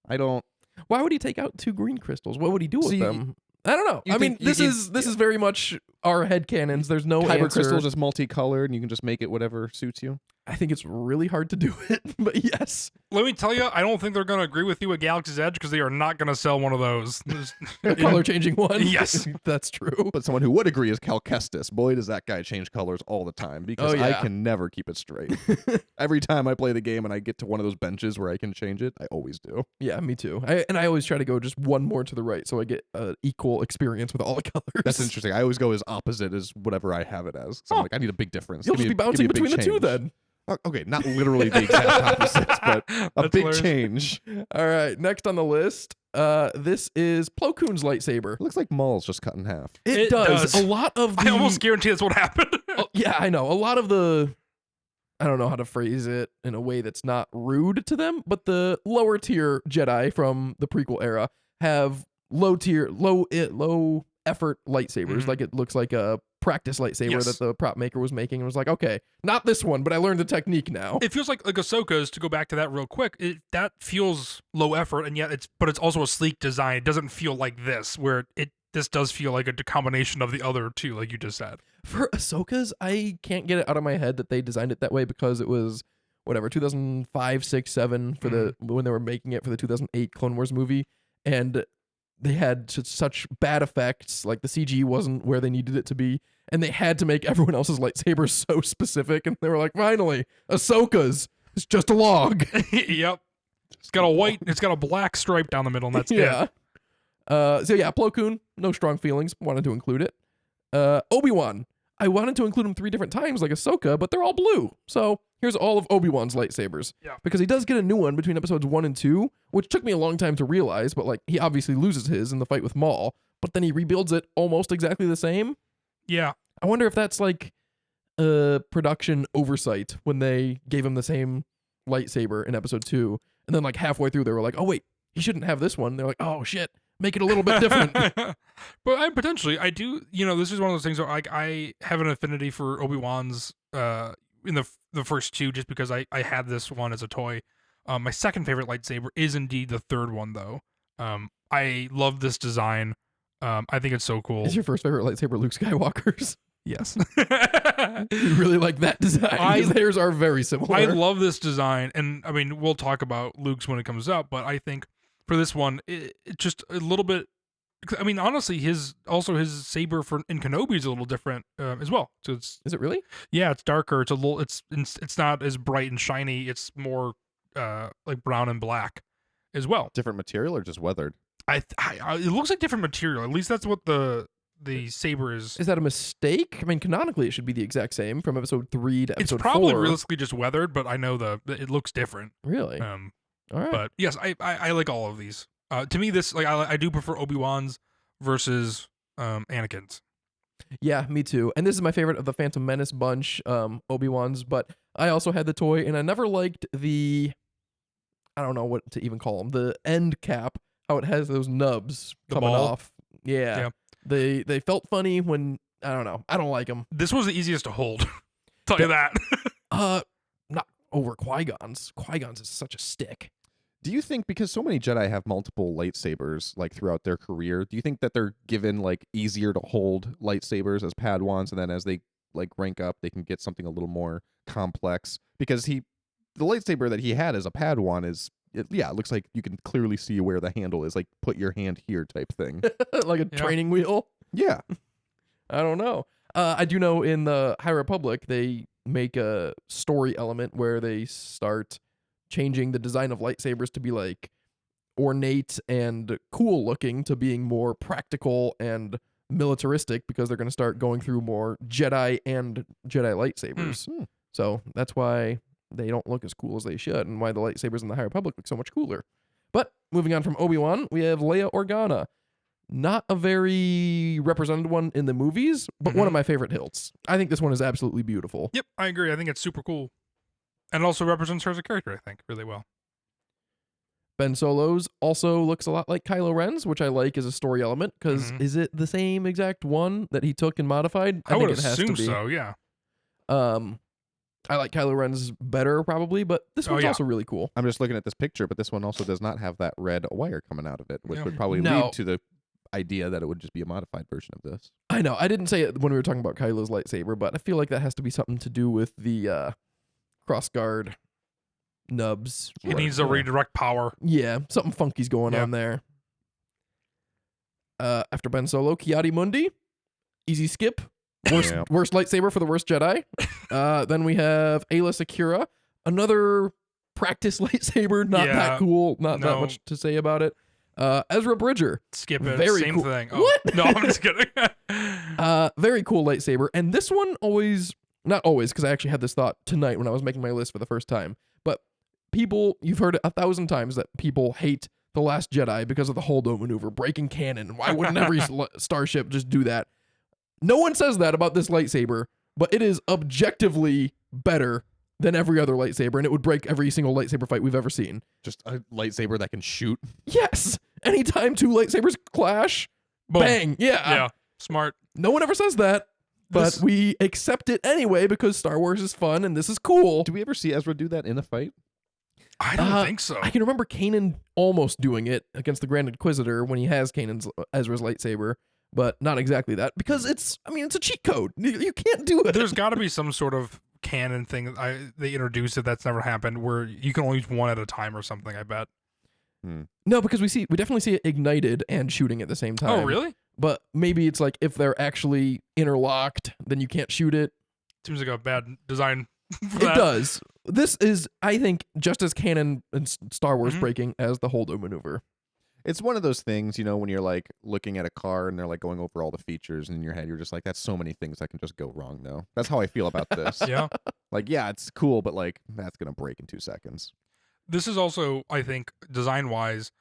I don't. Why would he take out 2 green crystals? What would he do with See, them? I don't know. you I mean, think you- this you- is very much our headcanons. There's no Kyber answer. crystal is just multicolored, and you can just make it whatever suits you. I think it's really hard to do it, but yes. Let me tell you, I don't think they're going to agree with you at Galaxy's Edge because they are not going to sell one of those. A color changing one. Yes. That's true. But someone who would agree is Cal Kestis. Boy, does that guy change colors all the time because Oh, I yeah. can never keep it straight. Every time I play the game and I get to one of those benches where I can change it, I always do. Yeah, me too. I always try to go just one more to the right so I get equal experience with all the colors. That's interesting. I always go as opposite as whatever I have it as. So I'm Huh. like, I need a big difference. You'll Give just me be a- give me bouncing a big between the two change. then. Okay, not literally the exact opposites, but a That's big hilarious. change. All right, next on the list, this is Plo Koon's lightsaber. It looks like Maul's just cut in half. It does. A lot of the I almost guarantee that's what happened. Oh, yeah, I know. A lot of the I don't know how to phrase it in a way that's not rude to them, but the lower tier Jedi from the prequel era have low effort lightsabers. Mhm. Like it looks like a practice lightsaber Yes. that the prop maker was making and was like, okay, not this one, but I learned the technique now. It feels like Ahsoka's, to go back to that real quick, that feels low effort, and yet it's also a sleek design. It doesn't feel like this, where this does feel like a combination of the other two, like you just said. For Ahsoka's, I can't get it out of my head that they designed it that way because it was whatever 2005, 6, 7 for the when they were making it for the 2008 Clone Wars movie, and they had such bad effects. Like the CG wasn't where they needed it to be, and they had to make everyone else's lightsabers so specific. And they were like, finally, Ahsoka's. It's just a log. Yep. It's got a black stripe down the middle, and that's yeah. it. So yeah, Plo Koon, no strong feelings. Wanted to include it. Obi-Wan. I wanted to include him 3 different times like Ahsoka, but they're all blue. So here's all of Obi-Wan's lightsabers. Yeah. Because he does get a new one between episodes 1 and 2, which took me a long time to realize, but like he obviously loses his in the fight with Maul, but then he rebuilds it almost exactly the same. Yeah. I wonder if that's like a production oversight when they gave him the same lightsaber in episode 2, and then like halfway through they were like, oh wait, he shouldn't have this one. They're like, oh shit, make it a little bit different. But I do, this is one of those things where like I have an affinity for Obi-Wan's in the first 2 just because I had this one as a toy. My second favorite lightsaber is indeed the third one though. I love this design. I think it's so cool. Is your first favorite lightsaber Luke Skywalker's? Yes. You really like that design? Because theirs are very similar. I love this design, and I mean we'll talk about Luke's when it comes up, but I think for this one it just a little bit. I mean, honestly, his saber in Kenobi is a little different as well. So it's Is it really? it's darker. It's a little. It's not as bright and shiny. It's more like brown and black as well. Different material or just weathered? It looks like different material. At least that's what the saber is. Is that a mistake? I mean, canonically, it should be the exact same from episode 3 to It's episode probably 4. realistically just weathered, but I know it looks different. Really? All right. But yes, I like all of these. To me, this I do prefer Obi-Wan's versus Anakin's. Yeah, me too. And this is my favorite of the Phantom Menace bunch, Obi-Wan's, but I also had the toy, and I never liked I don't know what to even call them, the end cap, how it has those nubs The coming ball? off. Yeah. They felt funny when, I don't know, I don't like them. This was the easiest to hold. Tell you that. Not over Qui-Gon's. Qui-Gon's is such a stick. Do you think, because so many Jedi have multiple lightsabers like throughout their career, do you think that they're given like easier to hold lightsabers as Padawans, and then as they like rank up, they can get something a little more complex? Because the lightsaber that he had as a Padawan it looks like you can clearly see where the handle is, like put your hand here type thing. Like a training wheel. Yeah. I don't know. I do know in the High Republic, they make a story element where they start changing the design of lightsabers to be like ornate and cool looking to being more practical and militaristic, because they're going to start going through more Jedi and Jedi lightsabers. So that's why they don't look as cool as they should, and why the lightsabers in the High Republic look so much cooler. But moving on from Obi-Wan, we have Leia Organa. Not a very represented one in the movies, but one of my favorite hilts. I think this one is absolutely beautiful. Yep, I agree. I think it's super cool. And it also represents her as a character, I think, really well. Ben Solo's also looks a lot like Kylo Ren's, which I like as a story element, because is it the same exact one that he took and modified? I would think it has to assume be. so, yeah. I like Kylo Ren's better probably, but this one's also really cool. I'm just looking at this picture, but this one also does not have that red wire coming out of it, which would probably No. lead to the idea that it would just be a modified version of this. I know. I didn't say it when we were talking about Kylo's lightsaber, but I feel like that has to be something to do with the crossguard nubs. It needs to redirect power. Yeah, something funky's going on there. After Ben Solo, Ki-Adi-Mundi. Easy skip. Worst lightsaber for the worst Jedi. Then we have Ayla Secura. Another practice lightsaber. Not that cool. Not that much to say about it. Ezra Bridger. Skip it. Very Same cool. thing. Oh, What? No, I'm just kidding. Very cool lightsaber. And this one not always, because I actually had this thought tonight when I was making my list for the first time. But you've heard it 1,000 times that people hate The Last Jedi because of the Holdo maneuver, breaking canon. Why wouldn't every starship just do that? No one says that about this lightsaber, but it is objectively better than every other lightsaber, and it would break every single lightsaber fight we've ever seen. Just a lightsaber that can shoot. Yes. Anytime two lightsabers clash, Boom. bang. Yeah. Smart. No one ever says that, but we accept it anyway because Star Wars is fun and this is cool. Do we ever see Ezra do that in a fight? I don't think so. I can remember Kanan almost doing it against the Grand Inquisitor when he has Ezra's lightsaber, but not exactly that, because it's a cheat code. You can't do it. There's got to be some sort of canon thing they introduced that's never happened, where you can only use one at a time or something, I bet. No, because we definitely see it ignited and shooting at the same time. Oh, really? But maybe it's like if they're actually interlocked, then you can't shoot it. Seems like a bad design for It that. does. This is, I think, just as canon and Star Wars breaking as the Holdo maneuver. It's one of those things, when you're like looking at a car and they're like going over all the features, and in your head you're just like, that's so many things that can just go wrong though. That's how I feel about this. Yeah. Like, yeah, it's cool, but like that's gonna break in 2 seconds. This is also, I think, design wise,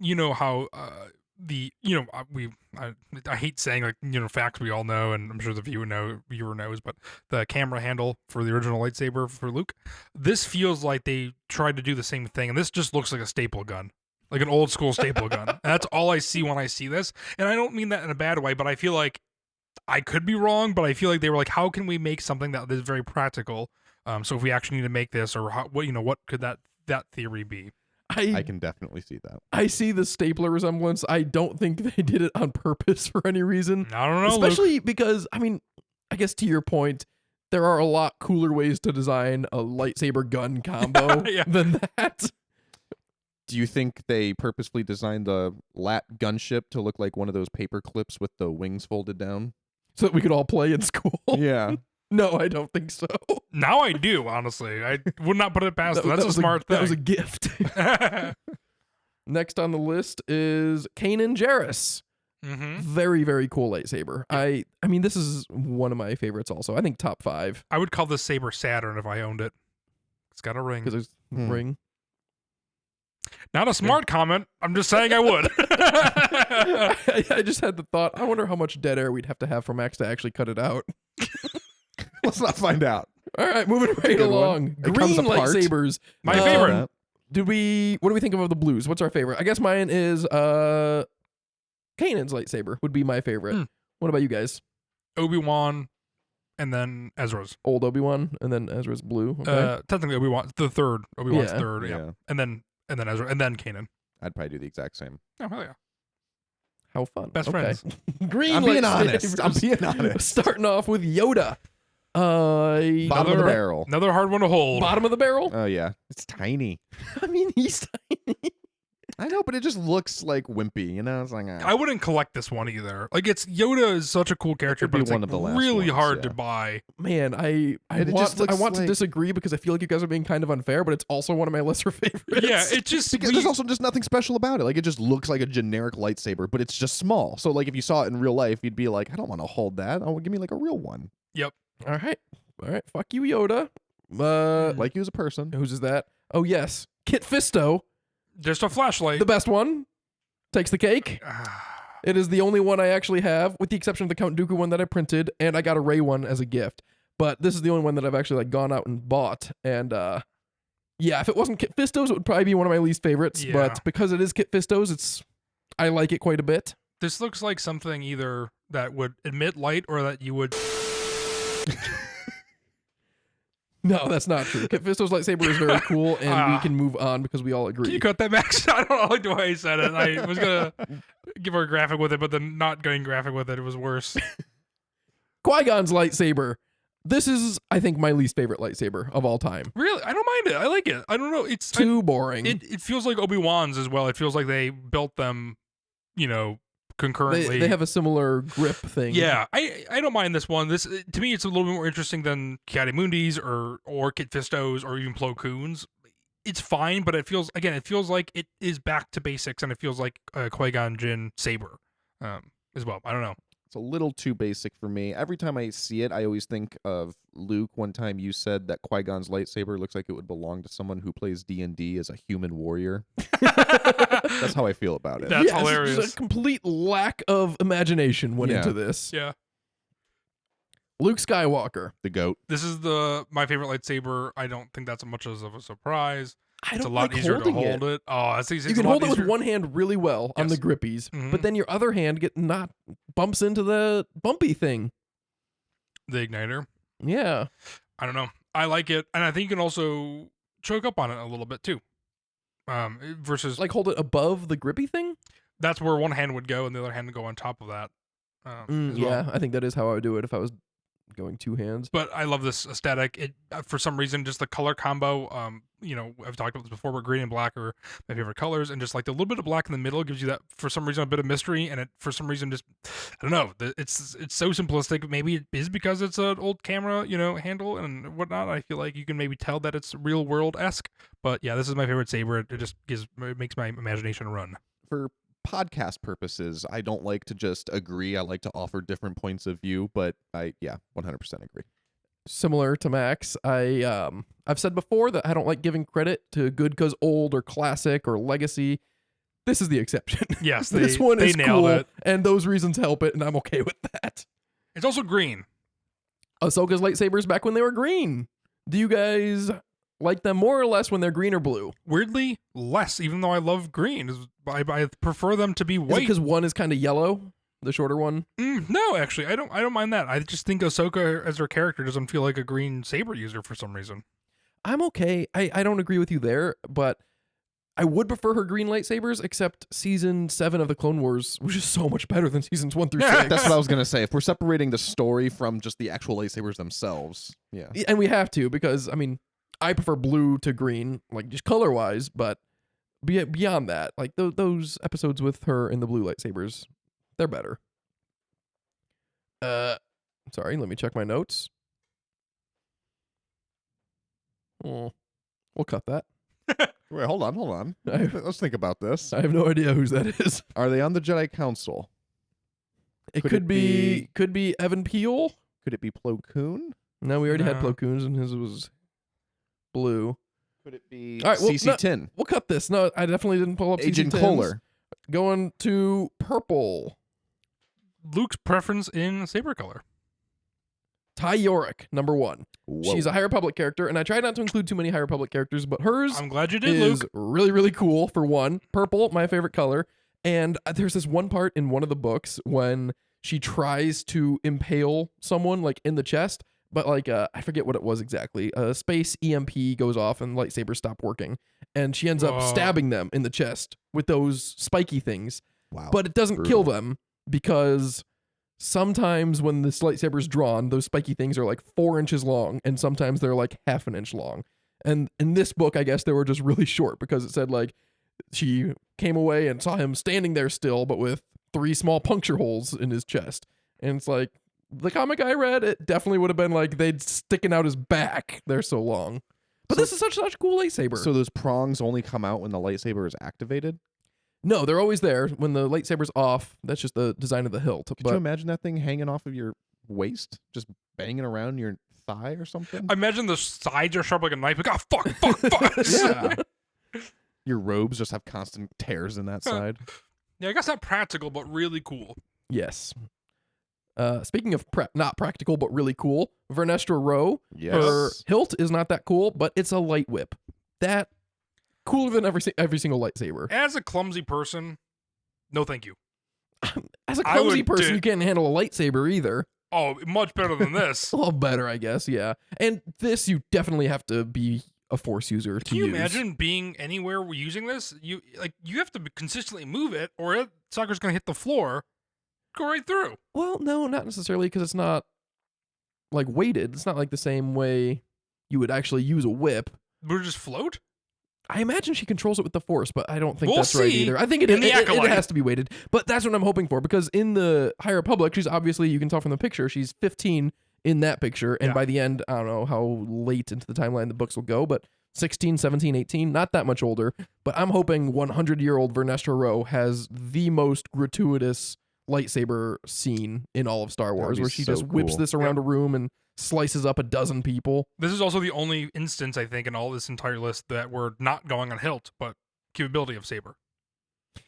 how I hate saying facts we all know, and I'm sure the viewer knows, but the camera handle for the original lightsaber for Luke, this feels like they tried to do the same thing, and this just looks like a staple gun. Like an old school staple gun. That's all I see when I see this. And I don't mean that in a bad way, but I feel like I could be wrong, but I feel like they were like, how can we make something that is very practical? So if we actually need to make this, or what could that theory be? I can definitely see that. I see the stapler resemblance. I don't think they did it on purpose for any reason. I don't know. Especially because, I guess to your point, there are a lot cooler ways to design a lightsaber gun combo than that. Do you think they purposefully designed the lat gunship to look like one of those paper clips with the wings folded down? So that we could all play in school? Yeah. No, I don't think so. Now I do, honestly. I would not put it past them. That's a smart thing. That was a gift. Next on the list is Kanan Jarrus. Very, very cool lightsaber. I mean, this is one of my favorites also. I think top 5. I would call this saber Saturn if I owned it. It's got a ring. Because there's ring. Not a smart comment. I'm just saying I would. I just had the thought, I wonder how much dead air we'd have to have for Max to actually cut it out. Let's not find out. All right, moving right good one. along. It comes Green apart. lightsabers. My Um, favorite. That. What do we think of the blues? What's our favorite? I guess mine is Kanan's lightsaber would be my favorite. Hmm. What about you guys? Obi-Wan, and then Ezra's. Old Obi-Wan and then Ezra's blue. Okay. Technically Obi-Wan, the third. Obi-Wan's Yeah. third, yeah. And then Ezra, and then Kanan. I'd probably do the exact same. Oh, hell yeah. How fun. Best Okay. friends. Green I'm being lightsabers. honest. I'm being honest. Starting off with Yoda. Bottom of the Another- barrel. Another hard one to hold. Bottom of the barrel? Oh yeah, it's tiny. I mean, he's tiny. I know, but it just looks like wimpy. You know, it's like I wouldn't collect this one either. Like, it's Yoda is such a cool character, would but be it's one like of the last really ones, hard yeah. to buy. Man, I And it just looks want to like- disagree because I feel like you guys are being kind of unfair, but it's also one of my lesser favorites. Yeah, it just because there's also just nothing special about it. Like it just looks like a generic lightsaber, but it's just small. So like if you saw it in real life, you'd be like, I don't want to hold that. Oh, give me like a real one. All right. Fuck you, Yoda. Like you as a person. Whose is that? Oh yes, Kit Fisto, just a flashlight. the best one, takes the cake. It is the only one I actually have, with the exception of the Count Dooku one that I printed, and I got a Rey one as a gift. But this is the only one that I've actually like gone out and bought. And yeah, if it wasn't Kit Fisto's, it would probably be one of my least favorites. Yeah. But because it is Kit Fisto's, I like it quite a bit. This looks like something either that would emit light or that you would. No, that's not true. Kit Fisto's lightsaber is very cool, and we Ah. can move on because we all Can agree. you cut that, Max? I don't like the way I said it. I was gonna give her a graphic with it, but then not going graphic with it was worse. Qui-Gon's lightsaber. This is, I think, my least favorite lightsaber of all time. Really, I don't mind it. I like it. I don't know. It's Too boring. It feels like Obi-Wan's as well. It feels like they built them, concurrently. They have a similar grip thing. Yeah, I don't mind this one. This to me, it's a little bit more interesting than Ki-Adi-Mundi's or Kit Fisto's or even Plo Koon's. It's fine, but it feels like it is back to basics, and it feels like a Qui-Gon Jinn saber, as well. I don't know. It's a little too basic for me. Every time I see it, I always think of Luke. One time you said that Qui-Gon's lightsaber looks like it would belong to someone who plays D&D as a human warrior. That's how I feel about it. That's Yes, hilarious. just a complete lack of imagination went Yeah. into this. Yeah, Luke Skywalker. The goat. this is my favorite lightsaber. I don't think that's much of a surprise. I It's a don't lot like easier to holding hold it. Oh, it's You can hold it with one hand really well on the Yes. grippies, Mhm. but then your other hand bumps into the bumpy thing. The igniter. Yeah. I don't know. I like it, and I think you can also choke up on it a little bit too. Versus Like hold it above the grippy thing? that's where one hand would go, and the other hand would go on top of that. As well. Yeah, I think that is how I would do it if I was going two hands. But I love this aesthetic. It for some reason, just the color combo. I've talked about this before, but green and black are my favorite colors, and just like the little bit of black in the middle gives you that for some reason a bit of mystery, and it for some reason just I don't know. It's so simplistic. Maybe it is because it's an old camera, handle and whatnot. I feel like you can maybe tell that it's real world esque. But yeah, this is my favorite saber. It just makes my imagination run. For podcast purposes, I don't like to just agree. I like to offer different points of view, but 100% agree. Similar to Max, I've said before that I don't like giving credit to good cause old or classic or legacy. This is the exception. Yes, This they one is nailed cool, it. and those reasons help it, and I'm okay with that. It's also green. Ahsoka's lightsabers back when they were green. Do you guys like them more or less when they're green or blue? Weirdly, less, even though I love green. I prefer them to be Is it white. because one is kind of yellow, the shorter one? No, actually, I don't mind that. I just think Ahsoka as her character doesn't feel like a green saber user for some reason. I'm okay. I don't agree with you there, but I would prefer her green lightsabers, except season 7 of the Clone Wars was just so much better than seasons 1 through 6. That's what I was gonna say. If we're separating the story from just the actual lightsabers themselves, yeah. And we have to, because I prefer blue to green, like just color wise, but beyond that, like those episodes with her in the blue lightsabers, they're better. Sorry, let me check my notes. Oh, we'll cut that. Wait, hold on. I Let's think about this. have no idea whose that is. Are they on the Jedi Council? It Could could it be could be Evan Peel. Could it be Plo Koon? No, we already had No. Plo Koon's, and his was blue. Could it be All right, well, CC no, 10? we'll cut this. No, I definitely didn't pull up Agent CC10s. Kohler. Going to purple. Luke's preference in saber color. Ty Yorick, number 1. Whoa. She's a High Republic character, and I tried not to include too many High Republic characters, but hers I'm glad you did, is Luke. really, really cool, for one. Purple, my favorite color. And there's this one part in one of the books when she tries to impale someone, like, in the chest, but, like, I forget what it was exactly. A space EMP goes off, and lightsabers stop working. And she ends up Whoa. stabbing them in the chest with those spiky things. Wow. But it doesn't kill them, because sometimes when this lightsaber's drawn, those spiky things are like 4 inches long, and sometimes they're like half an inch long. And in this book, I guess they were just really short, because it said like she came away and saw him standing there still, but with 3 small puncture holes in his chest. And it's like, the comic I read, it definitely would have been like they'd sticking out his back. They're so long. But this is such a cool lightsaber. So those prongs only come out when the lightsaber is activated? No, they're always there. When the lightsaber's off, that's just the design of the hilt. Could But you imagine that thing hanging off of your waist? Just banging around your thigh or something? I imagine the sides are sharp like a knife. Like, oh, fuck. Yeah. Your robes just have constant tears in that side. Yeah, I guess not practical, but really cool. yes. Speaking of not practical, but really cool, Vernestra Rowe, Yes. her hilt is not that cool, but it's a light whip. That cooler than every single lightsaber. As a clumsy person, no thank you. As a I clumsy would person, do- you can't handle a lightsaber either. Oh, much better than this. A little better, I guess, yeah. And this, you definitely have to be a Force user to Can you use. imagine being anywhere using this? You have to consistently move it, or that sucker's gonna hit the floor, go right through. Well, no, not necessarily, because it's not like weighted. It's not like the same way you would actually use a whip. Would it just float? I imagine she controls it with the Force, but I don't think We'll that's right see either. I think in the it Acolyte. has to be weighted, but that's what I'm hoping for, because in the High Republic, she's obviously, you can tell from the picture, she's 15 in that picture, and Yeah. by the end, I don't know how late into the timeline the books will go, but 16, 17, 18, not that much older, but I'm hoping 100-year-old Vernestra Rowe has the most gratuitous lightsaber scene in all of Star That would Wars, be where she so just whips cool. this around a room and slices up a dozen people. This is also the only instance, I think, in all this entire list that we're not going on hilt, but capability of saber.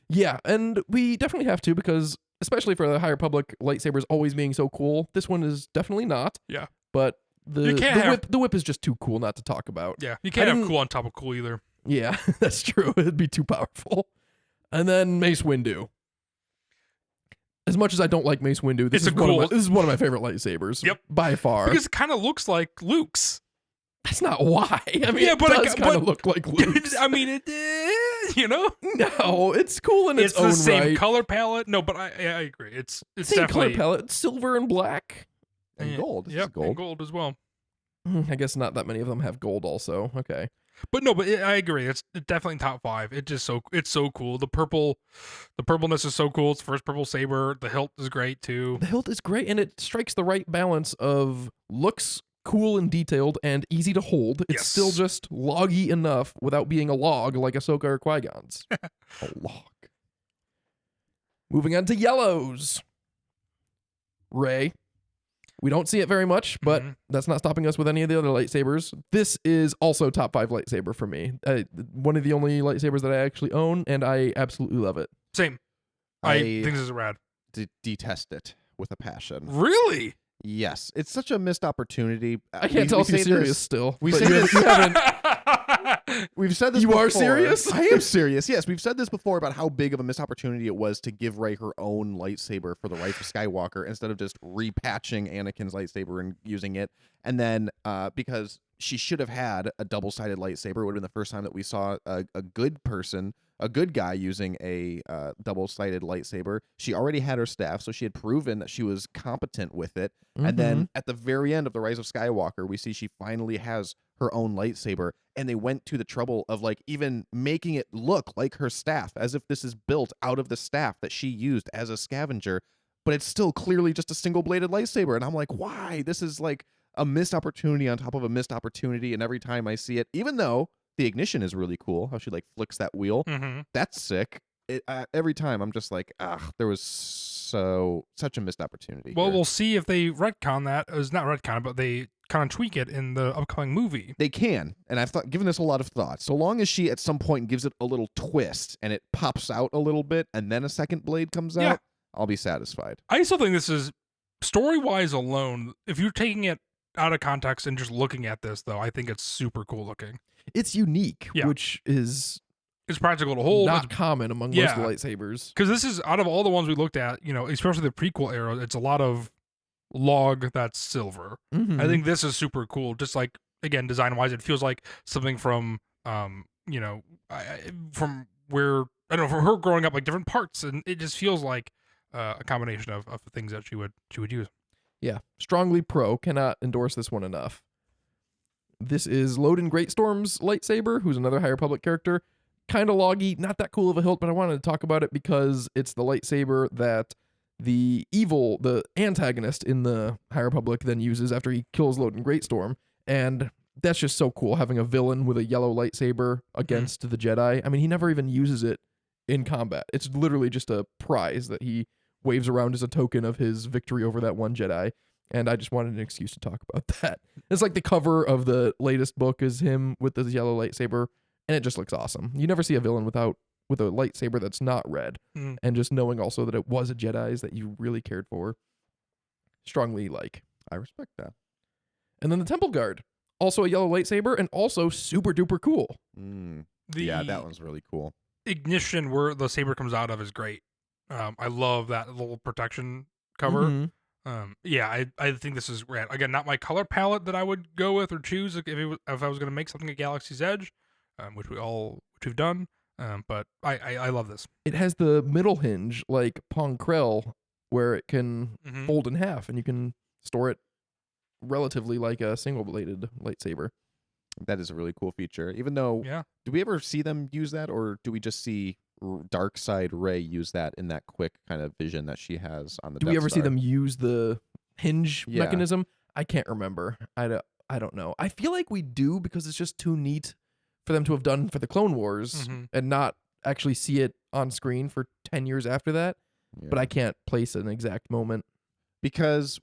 Yeah, and we definitely have to, because especially for the High Republic lightsabers always being so cool, this one is definitely not. Yeah. But the You can't have- the whip is just too cool not to talk about. Yeah, you can't have didn't- cool on top of cool either. Yeah, that's true. It'd be too powerful. And then Mace Windu. As much as I don't like Mace Windu, this It's is a cool- this is one of my favorite lightsabers. Yep. By far. Because it kind of looks like Luke's. That's not why. I mean, Yeah, it but it does ca- kind of but- look like Luke's. I mean, you know, No, it's cool in its, it's the own same right. color palette. No, but I agree. It's Same definitely color palette, silver and black. And Yeah, gold. This is Yep, gold. and gold as well. I guess not that many of them have gold also. Okay. But no, but I agree. It's definitely top 5. It's so cool. The purpleness is so cool. It's the first purple saber. The hilt is great too. The hilt is great, and it strikes the right balance of looks cool and detailed and easy to hold. It's Yes. still just loggy enough without being a log like Ahsoka or Qui-Gon's. A log. Moving on to yellows. Rey. We don't see it very much, but Mhm. that's not stopping us with any of the other lightsabers. This is also top 5 lightsaber for me. One of the only lightsabers that I actually own, and I absolutely love it. Same. I think this is rad. Detest it with a passion. Really? Yes, it's such a missed opportunity. I can't tell if you're serious still. we but say you this- haven't. We've said this You before. are serious? I am serious. Yes, we've said this before about how big of a missed opportunity it was to give Rey her own lightsaber for the Rise of Skywalker instead of just repatching Anakin's lightsaber and using it. And then because she should have had a double-sided lightsaber, it would have been the first time that we saw a good person, a good guy using a double-sided lightsaber. She already had her staff, so she had proven that she was competent with it. And Mm-hmm. then at the very end of the Rise of Skywalker, we see she finally has her own lightsaber, and they went to the trouble of like even making it look like her staff, as if this is built out of the staff that she used as a scavenger, but it's still clearly just a single-bladed lightsaber. And I'm like, why? This is like a missed opportunity on top of a missed opportunity, and every time I see it, even though the ignition is really cool, how she like flicks that wheel, Mm-hmm. that's sick. Every time I'm just like, there was such a missed opportunity. Well, here. we'll see if they retcon that. It was not retcon, but they kind of tweak it in the upcoming movie. They can, and I've given this a lot of thought. So long as she at some point gives it a little twist and it pops out a little bit, and then a second blade comes Yeah. out, I'll be satisfied. I still think this is, story-wise alone, if you're taking it out of context and just looking at this, though, I think it's super cool looking. It's unique, Yeah. which is It's practical to hold. not common among most Yeah. lightsabers. Because this is, out of all the ones we looked at, especially the prequel era, it's a lot of log that's silver. Mhm. I think this is super cool. Just like, again, design-wise, it feels like something from, from where, I don't know, from her growing up, like different parts, and it just feels like a combination of the things that she would use. Yeah, strongly pro. Cannot endorse this one enough. This is Loden Greatstorm's lightsaber, who's another High Republic character. Kind of loggy, not that cool of a hilt, but I wanted to talk about it because it's the lightsaber that the antagonist in the High Republic then uses after he kills Loden Greatstorm. And that's just so cool, having a villain with a yellow lightsaber against the Jedi. I mean, he never even uses it in combat. It's literally just a prize that he waves around as a token of his victory over that one Jedi. And I just wanted an excuse to talk about that. It's like the cover of the latest book is him with this yellow lightsaber, and it just looks awesome. You never see a villain with a lightsaber that's not red. Mm. And just knowing also that it was a Jedi's that you really cared for. Strongly like. I respect that. And then the Temple Guard, also a yellow lightsaber and also super duper cool. Yeah, that one's really cool. Ignition where the saber comes out of is great. I love that little protection cover. Mhm. I think this is rad. Again, not my color palette that I would go with or choose if I was going to make something at Galaxy's Edge, which we've done. But I love this. It has the middle hinge like Pong Krell, where it can Mhm. fold in half and you can store it relatively like a single bladed lightsaber. That is a really cool feature. Even though, Yeah. do we ever see them use that, or do we just see Dark Side Rey use that in that quick kind of vision that she has on the Do we Death ever see Star? them use the hinge Yeah. mechanism? I can't remember. I don't know. I feel like we do because it's just too neat for them to have done for the Clone Wars Mhm. and not actually see it on screen for 10 years after that. But Yeah. I can't place an exact moment. Because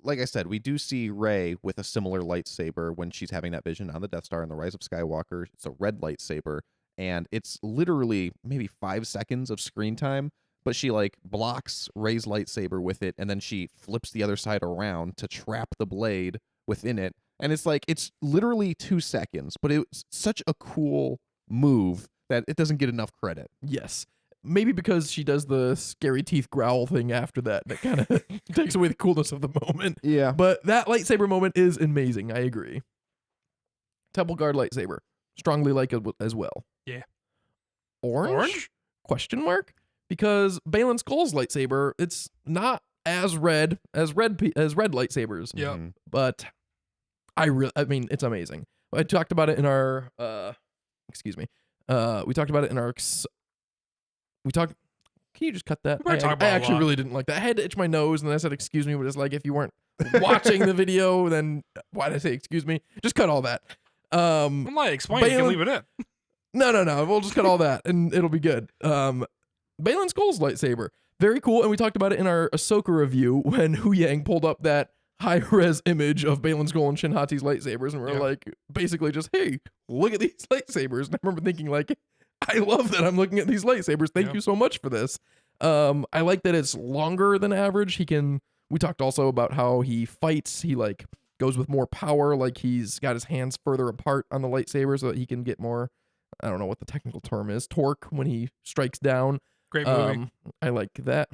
like I said, we do see Rey with a similar lightsaber when she's having that vision on the Death Star in The Rise of Skywalker. It's a red lightsaber, and it's literally maybe 5 seconds of screen time, but she like blocks Rey's lightsaber with it, and then she flips the other side around to trap the blade within it. And it's like, it's literally 2 seconds, but it's such a cool move that it doesn't get enough credit. Yes. Maybe because she does the scary teeth growl thing after that. That kind of takes away the coolness of the moment. Yeah. But that lightsaber moment is amazing. I agree. Temple Guard lightsaber. Strongly like it as well. Yeah. Orange? Question mark? Because Balin Skull's lightsaber, it's not as red as red lightsabers. Yeah. Mhm. But I mean, it's amazing. I talked about it in our we talked about it in our can you just cut that? We better talk about I it a actually lot. really didn't like that. I had to itch my nose and then I said excuse me, but it's like if you weren't watching the video, then why did I say excuse me? Just cut all that. I'm like, explain. You can Balin- leave it in. No. We'll just cut all that and it'll be good. Balin Skull's lightsaber. Very cool. And we talked about it in our Ahsoka review when Hu Yang pulled up that high-res image of Balin Skull and Shin Hati's lightsabers. And we're Yeah. like, basically just, hey, look at these lightsabers. And I remember thinking like, I love that I'm looking at these lightsabers. Thank Yeah. you so much for this. I like that it's longer than average. We talked also about how he fights. He like goes with more power. Like he's got his hands further apart on the lightsaber so that he can get more, I don't know what the technical term is, torque when he strikes down. Great movie. I like that.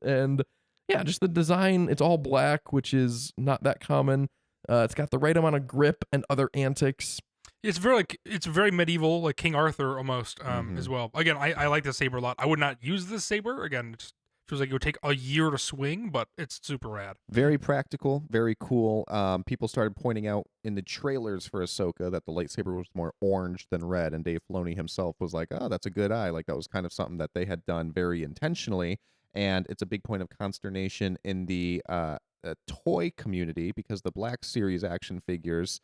And yeah, just the design, it's all black, which is not that common. It's got the right amount of grip and other antics. It's very medieval, like King Arthur almost, Mhm. as well. Again, I like the saber a lot. I would not use this saber. Again, it just feels like it would take a year to swing, but it's super rad. Very practical, very cool. People started pointing out in the trailers for Ahsoka that the lightsaber was more orange than red, and Dave Filoni himself was like, "Oh, that's a good eye." Like that was kind of something that they had done very intentionally, and it's a big point of consternation in the toy community because the Black Series action figures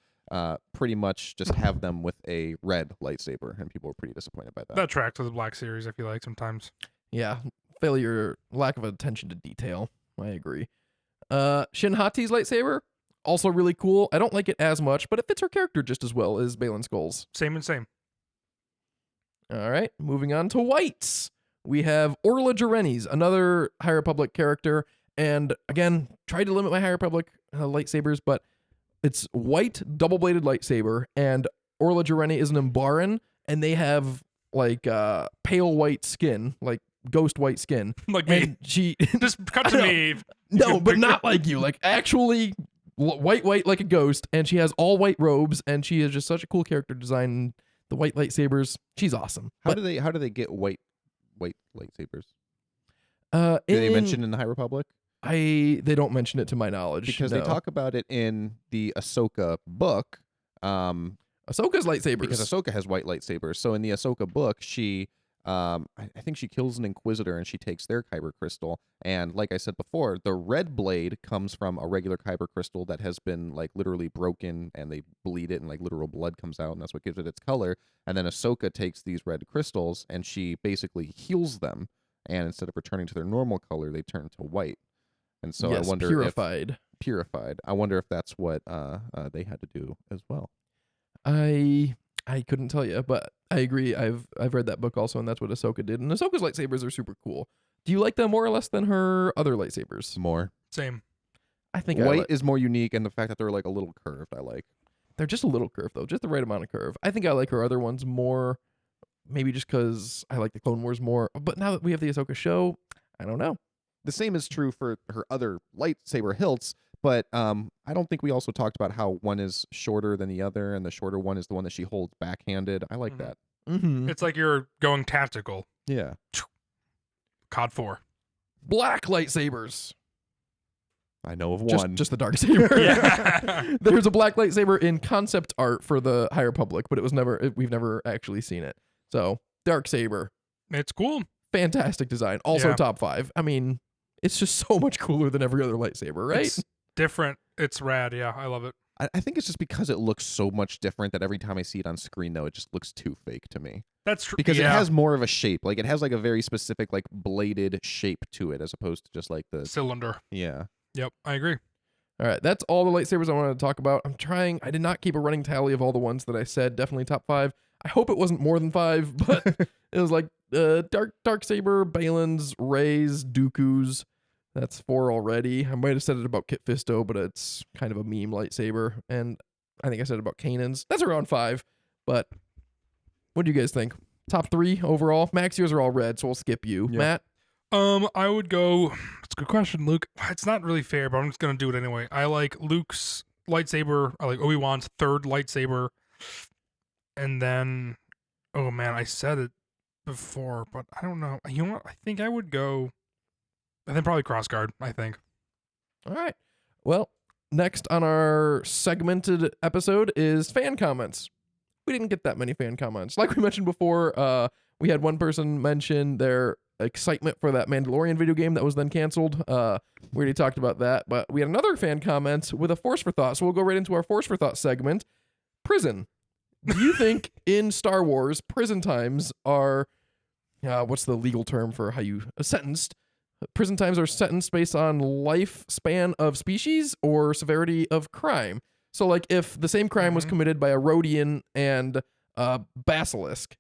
pretty much just have them with a red lightsaber, and people were pretty disappointed by that. That tracks with the Black Series, I feel like sometimes. Yeah, lack of attention to detail. I agree. Shin Hati's lightsaber, Also really cool. I don't like it as much, but it fits her character just as well as Balin Skulls. Same and same. All right, moving on to whites. We have Orla Jarenis, another High Republic character. And again, tried to limit my High Republic lightsabers, but it's white double-bladed lightsaber, and Orla Jareni is an Umbaran, and they have like pale white skin, like ghost white skin. Like me. And she Just cut to me. no, but not like you, like actually white like a ghost, and she has all white robes, and she is just such a cool character design. The white lightsabers, she's awesome. How do they get white lightsabers? Do Do they mention in the High Republic? They don't mention it to my knowledge Because no. they talk about it in the Ahsoka book. Ahsoka's lightsabers. Because Ahsoka has white lightsabers. So in the Ahsoka book, she, I think she kills an Inquisitor and she takes their kyber crystal. And like I said before, the red blade comes from a regular kyber crystal that has been like literally broken, and they bleed it and like literal blood comes out, and that's what gives it its color. And then Ahsoka takes these red crystals and she basically heals them. And instead of returning to their normal color, they turn to white. And so yes, I wonder purified. I wonder if that's what they had to do as well. I couldn't tell you, but I agree. I've read that book also, and that's what Ahsoka did. And Ahsoka's lightsabers are super cool. Do you like them more or less than her other lightsabers? More. Same. I think White is more unique, and the fact that they're like a little curved, I like. They're just a little curved though, just the right amount of curve. I think I like her other ones more, maybe just because I like the Clone Wars more. But now that we have the Ahsoka show, I don't know. The same is true for her other lightsaber hilts, but I don't think we also talked about how one is shorter than the other, and the shorter one is the one that she holds backhanded. I like that. Mm-hmm. It's like you're going tactical. Yeah. COD 4. Black lightsabers. I know of one. Just the dark saber. Yeah. There's a black lightsaber in concept art for the High Republic, but we've never actually seen it. So dark saber, It's cool. fantastic design. Also Yeah. top 5. I mean, it's just so much cooler than every other lightsaber, right? It's different. It's rad. Yeah, I love it. I think it's just because it looks so much different that every time I see it on screen, though, it just looks too fake to me. That's true. Because yeah. it has more of a shape. Like, it has, like, a very specific, like, bladed shape to it, as opposed to just, like, the... cylinder. Yeah. Yep, I agree. All right, that's all the lightsabers I wanted to talk about. I did not keep a running tally of all the ones that I said. Definitely top 5. I hope it wasn't more than 5, but it was like dark saber, Balin's, Rey's, Dooku's. That's 4 already. I might have said it about Kit Fisto, but it's kind of a meme lightsaber. And I think I said it about Kanan's. That's around 5. But what do you guys think? Top 3 overall? Max, yours are all red, so we'll skip you. Yeah. Matt? I would go. It's a good question, Luke. It's not really fair, but I'm just gonna do it anyway. I like Luke's lightsaber. I like Obi-Wan's third lightsaber, and then, oh man, I said it before, but I don't know. You know what? I think I would go. I think probably Crossguard. I think. All right. Well, next on our segmented episode is fan comments. We didn't get that many fan comments. Like we mentioned before, we had one person mention their excitement for that Mandalorian video game that was then canceled. We already talked about that, but we had another fan comment with a Force for Thought. So we'll go right into our Force for Thought segment. Prison. Do you think in Star Wars, prison times are, what's the legal term for how you sentenced? Prison times are sentenced based on lifespan of species or severity of crime. So like if the same crime was committed by a Rodian and Basilisk,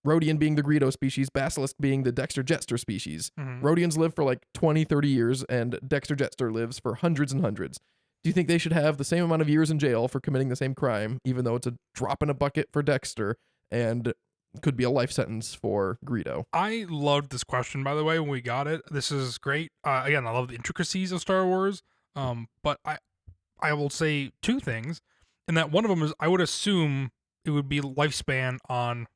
Rodian being the Greedo species, Basilisk being the Dexter Jetster species. Rodians live for like 20, 30 years, and Dexter Jetster lives for hundreds and hundreds. Do you think they should have the same amount of years in jail for committing the same crime, even though it's a drop in a bucket for Dexter and could be a life sentence for Greedo? I loved this question, by the way, when we got it. This is great. Again, I love the intricacies of Star Wars. But I will say 2 things, and that one of them is I would assume it would be lifespan on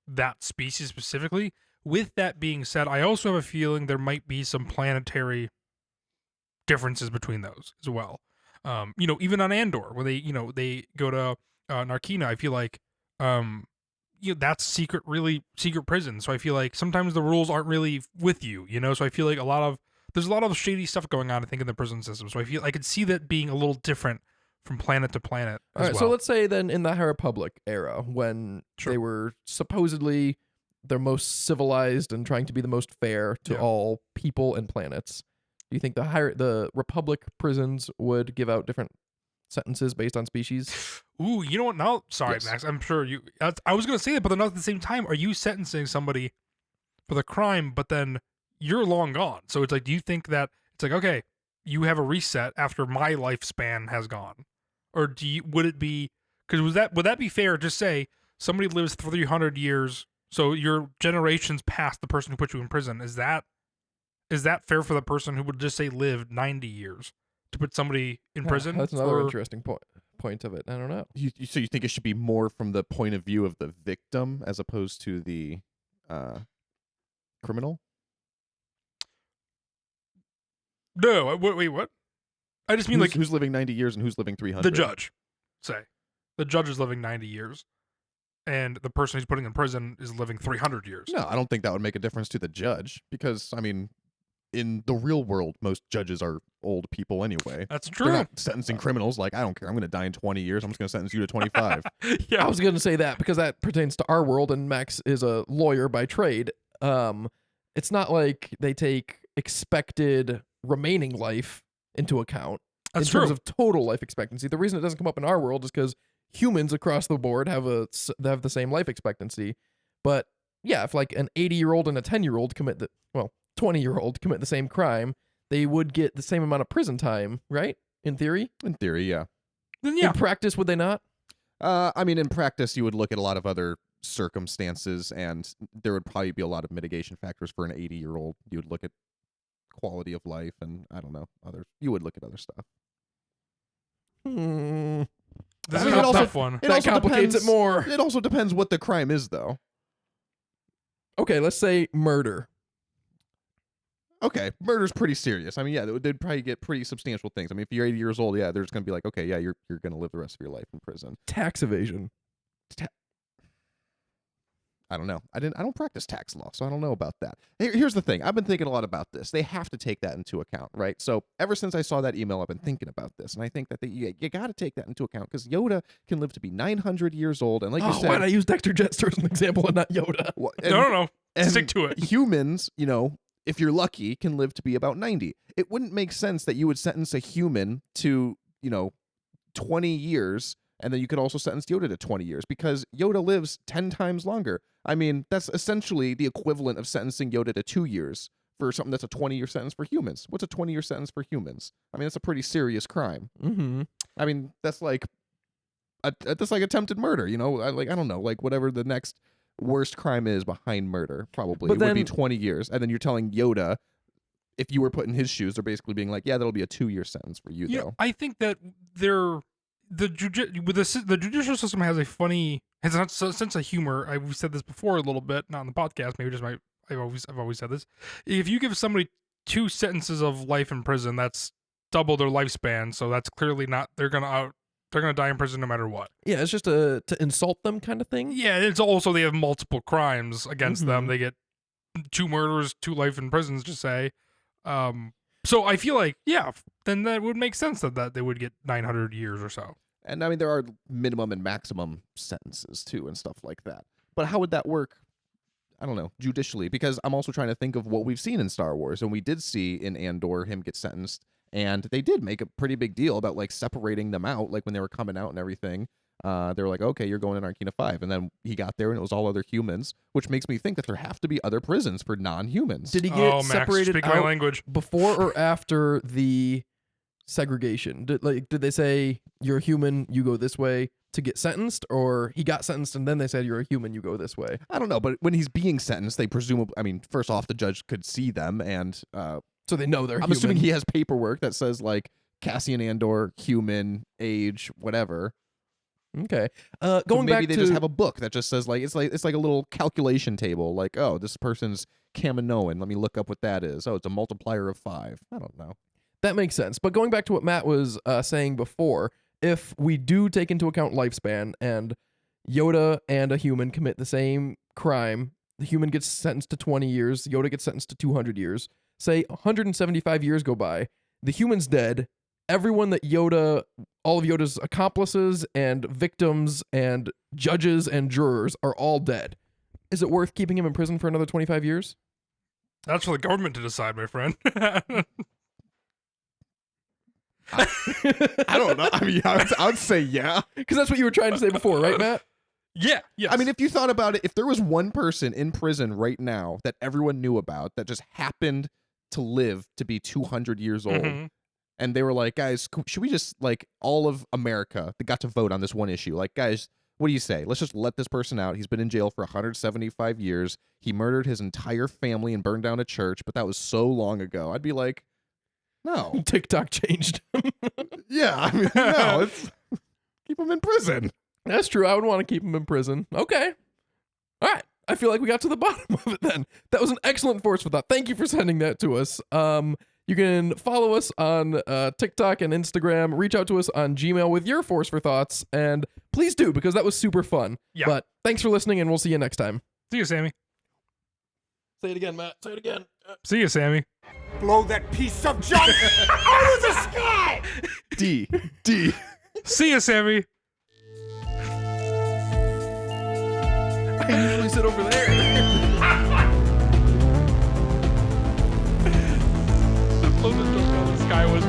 that species specifically. With that being said, I also have a feeling there might be some planetary differences between those as well. Even on Andor, where they go to Narkina, I feel like that's secret prison. So I feel like sometimes the rules aren't really with you, so I feel like there's a lot of shady stuff going on, I think, in the prison system. So I feel I could see that being a little different from planet to planet as All right, well. so let's say then in the High Republic era, when they were supposedly the most civilized and trying to be the most fair to all people and planets, Do you think the Republic prisons would give out different sentences based on species? Ooh, you know what? Now, sorry, Yes. Max. I'm sure you. I was gonna say that, but then at the same time, are you sentencing somebody for the crime, but then you're long gone? So it's like, do you think that it's like, okay, you have a reset after my lifespan has gone, or would it be because would that be fair? Just say somebody lives 300 years, so your generations past the person who put you in prison. Is that fair for the person who would just say lived 90 years to put somebody in prison? That's another for- interesting point of it. I don't know. So you think it should be more from the point of view of the victim as opposed to the criminal? No, wait, what? I just mean Who's living 90 years and who's living 300? the judge. Say, the judge is living 90 years, and the person he's putting in prison is living 300 years. No, I don't think that would make a difference to the judge because, I mean, in the real world, most judges are old people anyway. That's They're true. not sentencing criminals like, I don't care, I'm going to die in 20 years. I'm just going to sentence you to 25. Yeah, I was going to say that because that pertains to our world, and Max is a lawyer by trade. It's not like they take expected remaining life into account that's in true. terms of total life expectancy. The reason it doesn't come up in our world is because humans across the board have the same life expectancy. But yeah, if like an 80-year-old and a 10-year-old 20-year-old commit the same crime, they would get the same amount of prison time, right? In theory. In theory, yeah. Then yeah, In practice, would they not? I mean, in practice, you would look at a lot of other circumstances, and there would probably be a lot of mitigation factors for an 80-year-old. You would look at quality of life, and I don't know, you would look at other stuff. Hmm. this I is mean, a it also- tough one. It That also complicates depends, it more. It also depends what the crime is, though. Okay, let's say murder. Okay, murder's pretty serious. I mean, yeah, they'd probably get pretty substantial things. I mean, if you're 80 years old, yeah, they're just gonna be like, okay, yeah, you're gonna live the rest of your life in prison. Tax evasion. I don't know. I don't practice tax law, so I don't know about that. Here's the thing. I've been thinking a lot about this. They have to take that into account, right? So ever since I saw that email, I've been thinking about this, and I think that you got to take that into account because Yoda can live to be 900 years old, and like you Oh, said, why'd I use Dexter Jettster as an example and not Yoda? No. and Stick to it. Humans, if you're lucky, can live to be about 90. It wouldn't make sense that you would sentence a human to, 20 years, and then you could also sentence Yoda to 20 years because Yoda lives 10 times longer. I mean, that's essentially the equivalent of sentencing Yoda to 2 years for something that's a 20-year sentence for humans. What's a 20-year sentence for humans? I mean, that's a pretty serious crime. Mm-hmm. I mean, that's like attempted murder, I don't know, like whatever the next worst crime is behind murder, probably. But It would be then- 20 years. And then you're telling Yoda, if you were put in his shoes, they're basically being like, yeah, that'll be a 2-year sentence for you, You though. know, I think that the judicial system has a sense of humor. We've said this before a little bit, not on the podcast. Maybe just I've always said this. If you give somebody 2 sentences of life in prison, that's double their lifespan. So that's clearly not. They're gonna die in prison no matter what. Yeah, it's just to insult them kind of thing. Yeah, it's also they have multiple crimes against them. Mhm. They get 2 murders, 2 life in prisons. Just say. So I feel like then that would make sense that they would get 900 years or so. And I mean, there are minimum and maximum sentences, too, and stuff like that. But how would that work? I don't know, judicially, because I'm also trying to think of what we've seen in Star Wars. And we did see in Andor him get sentenced, and they did make a pretty big deal about like separating them out, like when they were coming out and everything. They were like, okay, you're going in Arcana 5. And then he got there and it was all other humans, which makes me think that there have to be other prisons for non-humans. Did he get Oh, Max, separated speak my out language. before or after the segregation? Did they say you're a human, you go this way to get sentenced, or he got sentenced and then they said you're a human, you go this way? I don't know, but when he's being sentenced, they presumably, I mean, first off, the judge could see them, and So they know they're I'm human. assuming he has paperwork that says like Cassian Andor, human, age, whatever. Okay. So Going maybe back they to just have a book that just says like it's like a little calculation table. Like, oh, this person's Kaminoan. Let me look up what that is. Oh, it's a multiplier of 5. I don't know. that makes sense. But going back to what Matt was saying before, if we do take into account lifespan and Yoda and a human commit the same crime, the human gets sentenced to 20 years, Yoda gets sentenced to 200 years. Say 175 years go by, the human's dead. Everyone that all of Yoda's accomplices and victims and judges and jurors are all dead. Is it worth keeping him in prison for another 25 years? That's for the government to decide, my friend. I don't know. I mean, I'd say yeah. Because that's what you were trying to say before, right, Matt? Yeah. Yes. I mean, if you thought about it, if there was one person in prison right now that everyone knew about that just happened to live to be 200 years old, Mhm. and they were like, guys, should we just, like, all of America that got to vote on this one issue? Like, guys, what do you say? Let's just let this person out. He's been in jail for 175 years. He murdered his entire family and burned down a church, but that was so long ago. I'd be like, no. TikTok changed him. Yeah, I mean, no, it's keep him in prison. That's true. I would want to keep him in prison. Okay. All right. I feel like we got to the bottom of it then. That was an excellent force for thought. Thank you for sending that to us. You can follow us on TikTok and Instagram. Reach out to us on Gmail with your force for thoughts. And please do, because that was super fun. Yeah. But thanks for listening, and we'll see you next time. See you, Sammy. Say it again, Matt. Say it again. See you, Sammy. Blow that piece of junk out of the sky! D. See you, Sammy. I usually sit over there. The closest joke out of the sky was